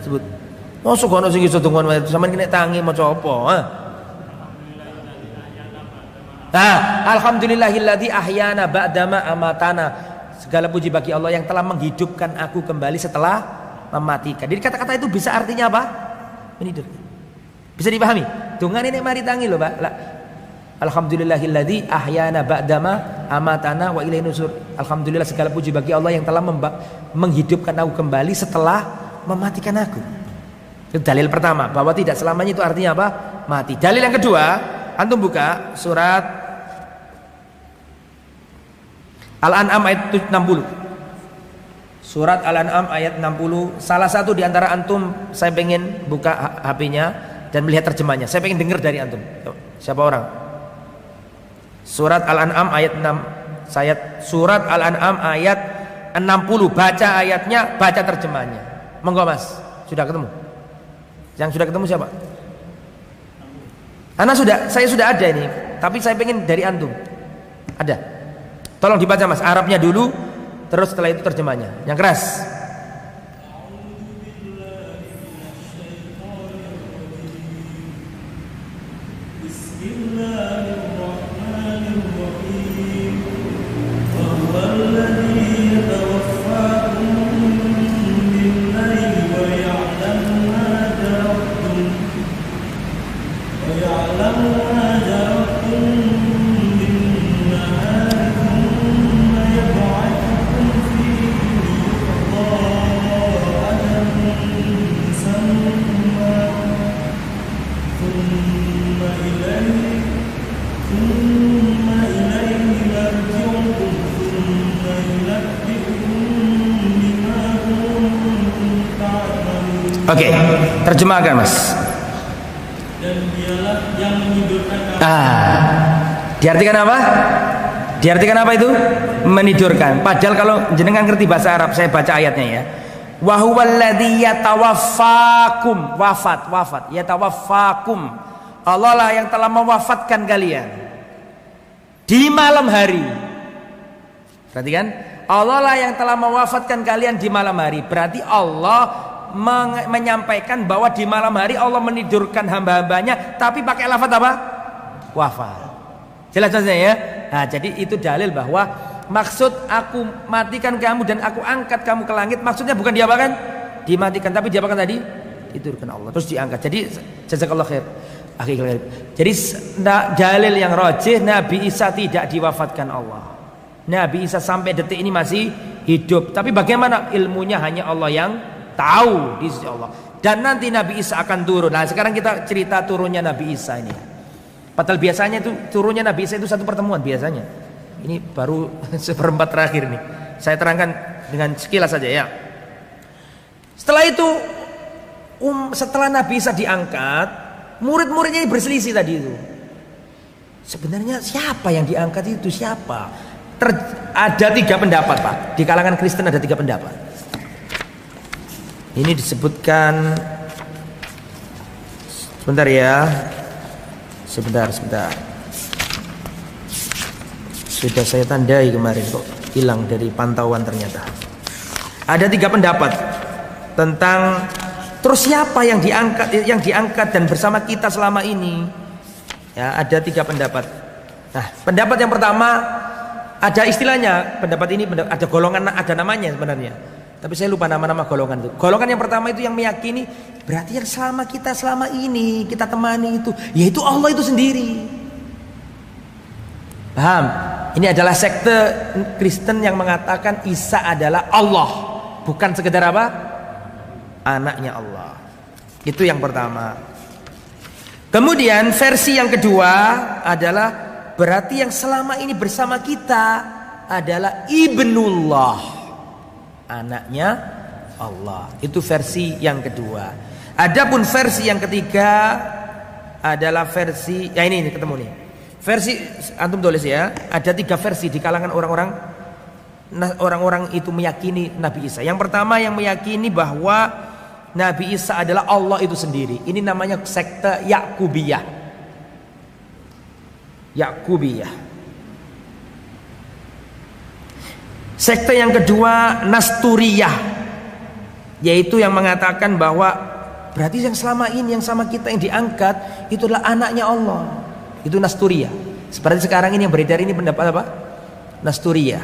Sebut. Oh, sukono sing iso dongon sampean kene tangi maca apa? Alhamdulillahilladzi ahyana ba'dama amatana. Segala puji bagi Allah yang telah menghidupkan aku kembali setelah mematikan. Jadi kata-kata itu bisa artinya apa? Menidur. Bisa dipahami? Dongane nek mari tangi lho, Pak. Alhamdulillahilladzi ahyana ba'dama amatana wa ilaihi nusur. Alhamdulillah segala puji bagi Allah yang telah menghidupkan aku kembali setelah mematikan aku. Itu dalil pertama, bahwa tidak selamanya itu artinya apa? Mati. Dalil yang kedua, antum buka surat Al-An'am ayat 60. Surat Al-An'am ayat 60. Salah satu di antara antum, saya pengen buka HP-nya dan melihat terjemahnya. Saya pengen dengar dari antum. Siapa orang? Surat Al-An'am ayat 6. Surat Al-An'am ayat 60. Baca ayatnya, baca terjemahnya. Monggo Mas, sudah ketemu? Yang sudah ketemu siapa? Saya sudah ada ini, tapi saya pengen dari antum. Ada? Tolong dibaca Mas, Arabnya dulu, terus setelah itu terjemahnya. Yang keras. Oke, terjemahkan Mas. Dan dialah yang menidurkan kamu. Diartikan apa? Diartikan apa itu? Menidurkan. Padahal kalau jenengan ngerti bahasa Arab, saya baca ayatnya ya. Wa huwallazi yatawaffakum, wafat, yatawaffakum. Allah lah yang telah mewafatkan kalian di malam hari. Perhatikan, Allah lah yang telah mewafatkan kalian di malam hari. Berarti Allah menyampaikan bahwa di malam hari Allah menidurkan hamba-hambanya, tapi pakai lafaz apa? Wafat. Jelas ya? Nah, jadi itu dalil bahwa maksud aku matikan kamu dan aku angkat kamu ke langit, maksudnya bukan diapakan? Dimatikan, tapi diapakan tadi? Tidurkan Allah, terus diangkat. Jadi jazakallahu khair. Jadi dalil yang rajih, Nabi Isa tidak diwafatkan Allah. Nabi Isa sampai detik ini masih hidup. Tapi bagaimana ilmunya hanya Allah yang tahu di sisi Allah. Dan nanti Nabi Isa akan turun. Nah, sekarang kita cerita turunnya Nabi Isa ini. Padahal biasanya itu turunnya Nabi Isa itu satu pertemuan biasanya. Ini baru seperempat terakhir nih. Saya terangkan dengan sekilas saja ya. Setelah itu setelah Nabi Isa diangkat, murid-muridnya ini berselisih tadi itu. Sebenarnya siapa yang diangkat itu siapa? Ada 3 pendapat Pak. Di kalangan Kristen ada 3 pendapat. Ini disebutkan, sebentar ya. Sebentar. Sudah saya tandai kemarin kok hilang dari pantauan ternyata. Ada 3 pendapat tentang terus siapa yang diangkat dan bersama kita selama ini. Ya, ada 3 pendapat. Nah, pendapat yang pertama ada istilahnya, pendapat ini ada golongan, ada namanya sebenarnya. Tapi saya lupa nama-nama golongan itu. Golongan yang pertama itu yang meyakini berarti yang selama ini kita temani itu yaitu Allah itu sendiri. Paham? Ini adalah sekte Kristen yang mengatakan Isa adalah Allah, bukan sekedar apa? Anaknya Allah. Itu yang pertama. Kemudian versi yang kedua adalah berarti yang selama ini bersama kita adalah Ibnullah, anaknya Allah. Itu versi yang kedua. Adapun versi yang ketiga adalah versi, ya ini ketemu nih. Versi antum tulis ya, ada 3 versi di kalangan orang-orang itu meyakini Nabi Isa. Yang pertama yang meyakini bahwa Nabi Isa adalah Allah itu sendiri. Ini namanya sekte Yakubiyah. Sekte yang kedua Nasturiyah, yaitu yang mengatakan bahwa berarti yang selama ini yang sama kita yang diangkat itu adalah anaknya Allah. Itu Nasturiyah. Seperti sekarang ini yang beredar ini pendapat apa? Nasturiyah.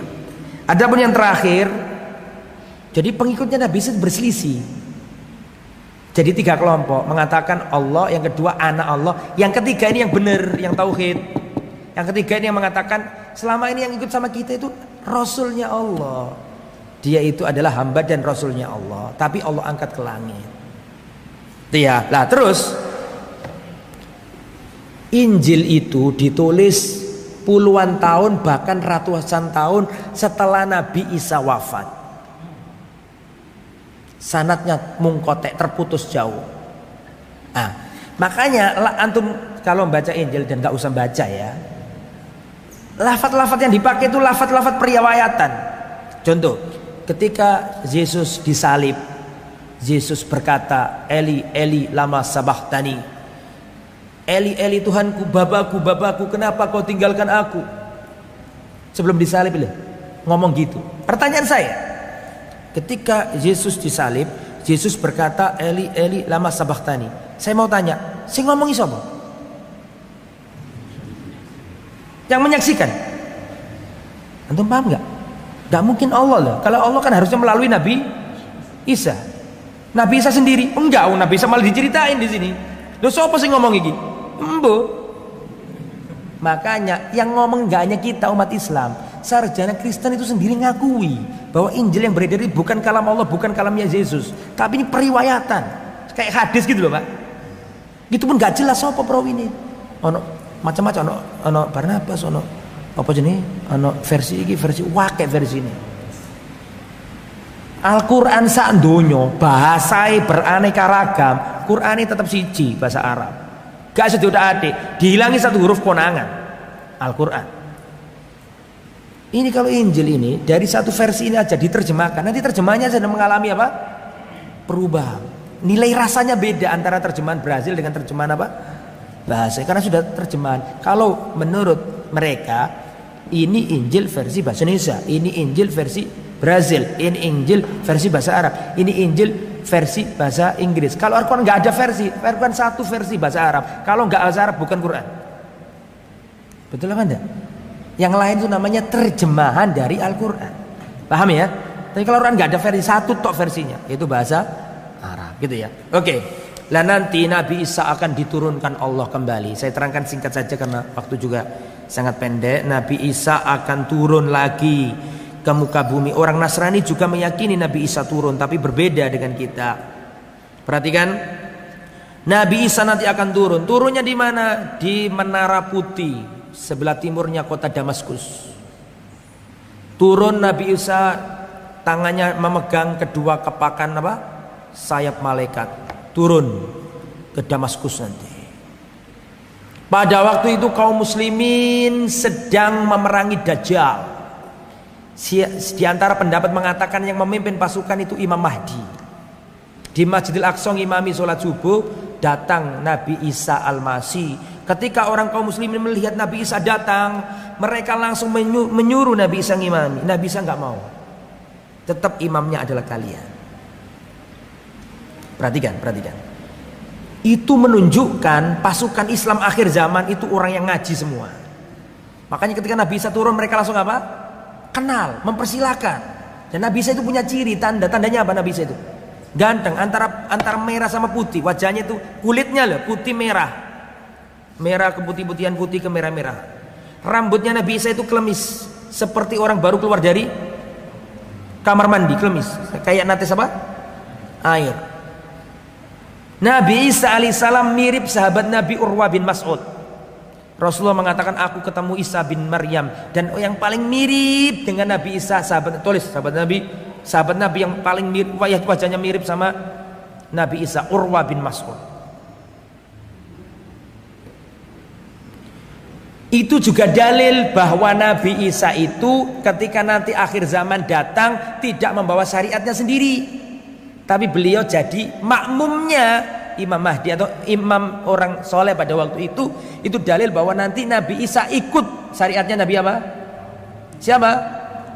Adapun yang terakhir, jadi pengikutnya Nabi Isa berselisih. Jadi 3 kelompok mengatakan Allah, yang kedua anak Allah, yang ketiga ini yang benar, yang tauhid. Yang ketiga ini yang mengatakan selama ini yang ikut sama kita itu Rasulnya Allah. Dia itu adalah hamba dan Rasulnya Allah, tapi Allah angkat ke langit. Iya. Lah terus Injil itu ditulis puluhan tahun bahkan ratusan tahun setelah Nabi Isa wafat. Sanadnya mungkotek, terputus jauh. Nah, makanya antum kalau membaca Injil dan nggak usah baca ya, lafaz-lafaz yang dipakai itu lafaz-lafaz periwayatan. Contoh, ketika Yesus disalib, Yesus berkata, Eli, Eli, lama sabachthani. Eli, Eli, Tuhanku, Bapakku, kenapa kau tinggalkan aku? Sebelum disalib ngomong gitu. Pertanyaan saya, ketika Yesus disalib, Yesus berkata, Eli, Eli, lama sabachthani. Saya mau tanya, si ngomong siapa? Yang menyaksikan. Antum paham nggak? Nggak mungkin Allah loh. Kalau Allah kan harusnya melalui Nabi Isa. Nabi Isa sendiri enggak. Nabi Isa malah diceritain di sini. Loh, siapa sih ngomong ini? Embo. Makanya yang ngomong nggak hanya kita umat Islam, sarjana Kristen itu sendiri ngakui bahwa Injil yang beredar itu bukan kalam Allah, bukan kalamnya Yesus, tapi ini periwayatan, kayak hadis gitu loh Pak. Gitu pun nggak jelas apa perawi ini. Ono macam-macam, ono Barnabas, ono apa jenis, ono versi ini, versi wakil versi ini. Al-Quran sak donya bahasai beraneka ragam, Quran ini tetap siji bahasa Arab. Gak sedota adik, dihilangi satu huruf konangan. Al-Quran. Ini kalau Injil ini dari satu versi ini aja diterjemahkan, nanti terjemahannya sedang mengalami apa? Perubahan. Nilai rasanya beda antara terjemahan Brazil dengan terjemahan apa? Bahasa. Karena sudah terjemahan. Kalau menurut mereka ini Injil versi bahasa Indonesia, ini Injil versi Brazil, ini Injil versi bahasa Arab, ini Injil versi bahasa Inggris. Kalau Al-Quran nggak ada versi, Al-Quran satu versi bahasa Arab. Kalau nggak bahasa Arab bukan Quran. Betul apa enggak? Yang lain itu namanya terjemahan dari Al-Quran. Paham ya? Tapi kalau Al-Quran nggak ada versi, satu tok versinya, yaitu bahasa Arab, gitu ya. Oke. Lah nanti Nabi Isa akan diturunkan Allah kembali. Saya terangkan singkat saja karena waktu juga sangat pendek. Nabi Isa akan turun lagi ke muka bumi. Orang Nasrani juga meyakini Nabi Isa turun, tapi berbeda dengan kita. Perhatikan, Nabi Isa nanti akan turun. Turunnya di mana? Di Menara Putih, sebelah timurnya kota Damaskus. Turun Nabi Isa, tangannya memegang kedua kepakan apa? Sayap malaikat. Turun ke Damaskus nanti. Pada waktu itu kaum muslimin sedang memerangi Dajjal. Di antara pendapat mengatakan yang memimpin pasukan itu Imam Mahdi. Di Masjidil Aqsa ngimami sholat subuh, datang Nabi Isa Al-Masih. Ketika orang kaum muslimin melihat Nabi Isa datang, mereka langsung menyuruh Nabi Isa ngimami. Nabi Isa nggak mau. Tetap imamnya adalah kalian. Perhatikan. Itu menunjukkan pasukan Islam akhir zaman itu orang yang ngaji semua. Makanya ketika Nabi Isa turun, mereka langsung apa? Kenal, mempersilahkan. Dan Nabi Isa itu punya ciri, tandanya apa Nabi Isa itu? Ganteng, antara merah sama putih. Wajahnya itu kulitnya loh, putih merah. Merah ke putih-putihan, putih ke merah-merah. Rambutnya Nabi Isa itu klemis, seperti orang baru keluar dari kamar mandi, klemis. Kayak nates apa? Air. Nabi Isa alaihissalam mirip sahabat Nabi Urwah bin Mas'ud. Rasulullah mengatakan, aku ketemu Isa bin Maryam, dan yang paling mirip dengan Nabi Isa, sahabat Nabi yang paling mirip, wajahnya mirip sama Nabi Isa, Urwah bin Mas'ud. Itu juga dalil bahwa Nabi Isa itu ketika nanti akhir zaman datang tidak membawa syariatnya sendiri, tapi beliau jadi makmumnya Imam Mahdi atau imam orang soleh pada waktu itu. Itu dalil bahwa nanti Nabi Isa ikut syariatnya Nabi apa? Siapa?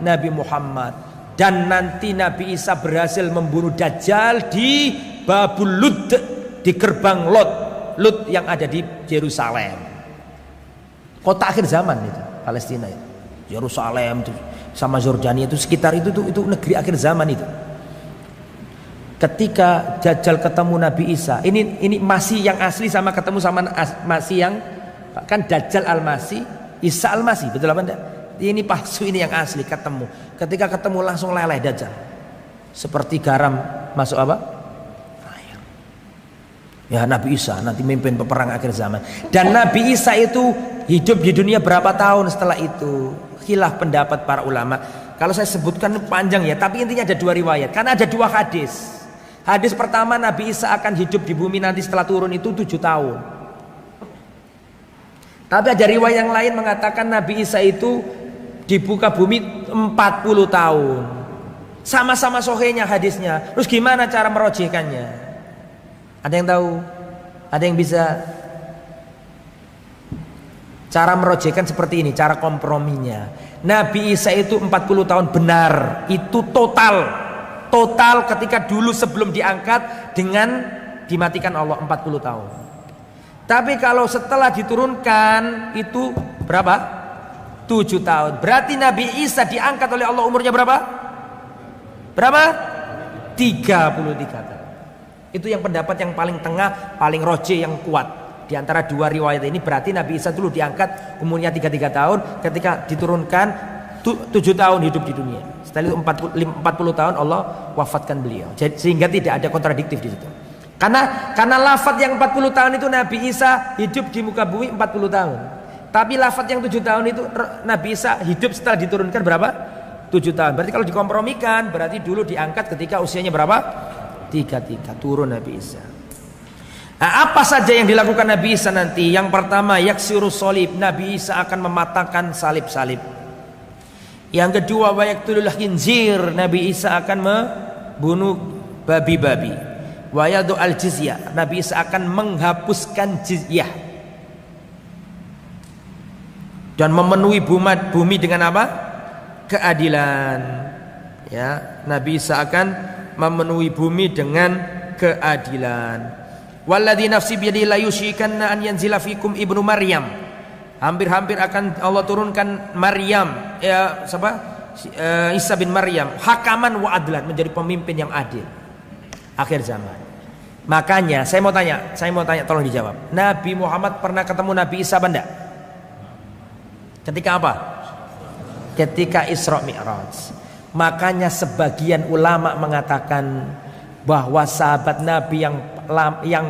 Nabi Muhammad. Dan nanti Nabi Isa berhasil membunuh Dajjal di Babul Lud, di gerbang Lud yang ada di Yerusalem. Kota akhir zaman itu, Palestina itu. Yerusalem itu sama Yordania itu sekitar itu negeri akhir zaman itu. Ketika Dajjal ketemu Nabi Isa, ini masih yang asli sama ketemu sama masih yang kan Dajjal Al-Masih, Isa Al-Masih, betul apa enggak? Ini palsu, ini yang asli ketemu. Ketika ketemu langsung leleh Dajjal. Seperti garam masuk apa? Air. Ya Nabi Isa nanti memimpin peperang akhir zaman. Dan Nabi Isa itu hidup di dunia berapa tahun setelah itu? Khilaf pendapat para ulama. Kalau saya sebutkan panjang ya, tapi intinya ada dua riwayat. Karena ada dua hadis. Hadis pertama, Nabi Isa akan hidup di bumi nanti setelah turun itu 7 tahun. Tapi ada riwayat yang lain mengatakan Nabi Isa itu di buka bumi 40 tahun. Sama-sama sahihnya hadisnya. Terus gimana cara merojihkannya? Ada yang tahu? Ada yang bisa? Cara merojihkan seperti ini, cara komprominya. Nabi Isa itu 40 tahun benar. Itu total ketika dulu sebelum diangkat dengan dimatikan Allah 40 tahun. Tapi kalau setelah diturunkan itu berapa? 7 tahun. Berarti Nabi Isa diangkat oleh Allah umurnya berapa? Berapa? 33 tahun. Itu yang pendapat yang paling tengah, paling roje, yang kuat. Di antara dua riwayat ini berarti Nabi Isa dulu diangkat umurnya 33 tahun, ketika diturunkan 7 tahun hidup di dunia. Setelah itu 40 tahun Allah wafatkan beliau. Sehingga tidak ada kontradiktif di situ. Karena lafaz yang 40 tahun itu Nabi Isa hidup di muka bumi 40 tahun. Tapi lafaz yang 7 tahun itu Nabi Isa hidup setelah diturunkan berapa? 7 tahun. Berarti kalau dikompromikan berarti dulu diangkat ketika usianya berapa? 33. Turun Nabi Isa. Nah, apa saja yang dilakukan Nabi Isa nanti? Yang pertama, yaksirus solib. Nabi Isa akan mematahkan salib-salib. Yang kedua, wa yaqtulul khinzir. Nabi Isa akan membunuh babi-babi. Wa yadu al jizyah. Nabi Isa akan menghapuskan jizyah. Dan memenuhi bumi dengan apa? Keadilan. Ya, Nabi Isa akan memenuhi bumi dengan keadilan. Walladzi nafsi biyadihi la yusyikanna an yanzila fikum ibnu Maryam. Hampir-hampir akan Allah turunkan Maryam, Isa bin Maryam, hakaman wa adlan, menjadi pemimpin yang adil akhir zaman. Makanya saya mau tanya, tolong dijawab. Nabi Muhammad pernah ketemu Nabi Isa benda? Ketika apa? Ketika Isra Mi'raj. Makanya sebagian ulama mengatakan bahwa sahabat Nabi yang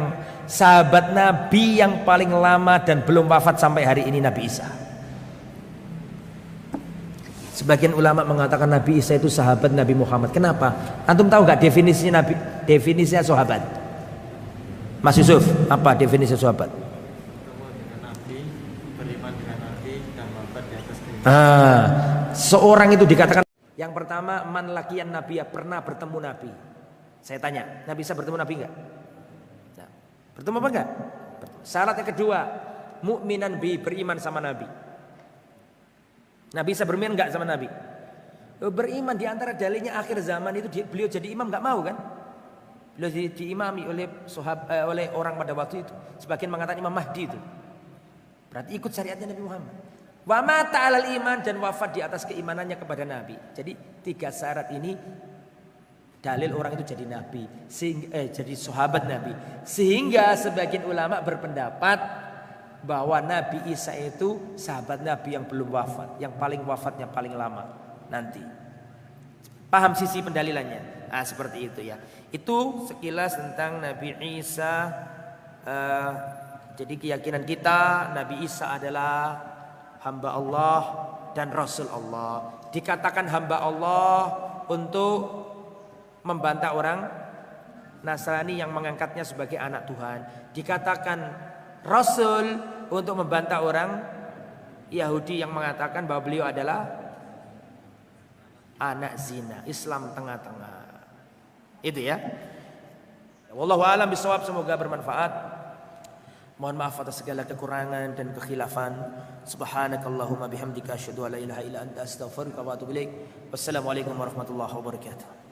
sahabat Nabi yang paling lama dan belum wafat sampai hari ini Nabi Isa. Sebagian ulama mengatakan Nabi Isa itu sahabat Nabi Muhammad. Kenapa? Antum tahu gak definisinya Nabi? Definisinya sahabat? Mas Yusuf, apa definisi sahabat? Seorang itu dikatakan yang pertama man lakian Nabi, ya pernah bertemu Nabi. Saya tanya, Nabi Isa bertemu Nabi enggak? Nah, bertemu apa enggak? Syarat yang kedua, mukminan bi, beriman sama Nabi. Nabi Isa beriman enggak sama Nabi? Beriman, di antara dalilnya akhir zaman itu beliau jadi imam, enggak mau kan? Beliau diimami oleh oleh orang pada waktu itu. Sebagian mengatakan Imam Mahdi itu. Berarti ikut syariatnya Nabi Muhammad. Wa mata 'alal iman, dan wafat di atas keimanannya kepada Nabi. Jadi 3 syarat ini dalil orang itu jadi nabi, jadi sahabat Nabi. Sehingga sebagian ulama berpendapat bahwa Nabi Isa itu sahabat Nabi yang belum wafat, yang paling wafatnya paling lama nanti. Paham sisi pendalilannya? Nah, seperti itu ya. Itu sekilas tentang Nabi Isa. Jadi keyakinan kita Nabi Isa adalah hamba Allah dan Rasul Allah. Dikatakan hamba Allah untuk membantah orang Nasrani yang mengangkatnya sebagai anak Tuhan. Dikatakan Rasul untuk membantah orang Yahudi yang mengatakan bahwa beliau adalah anak zina. Islam tengah-tengah. Itu ya. Wallahu a'lam bishawab, semoga bermanfaat. Mohon maaf atas segala kekurangan dan kekhilafan. Subhanakallahumma bihamdika asyhadu an la ilaha illa anta astaghfiruka wa atubu ilaik. Wassalamualaikum warahmatullahi wabarakatuh.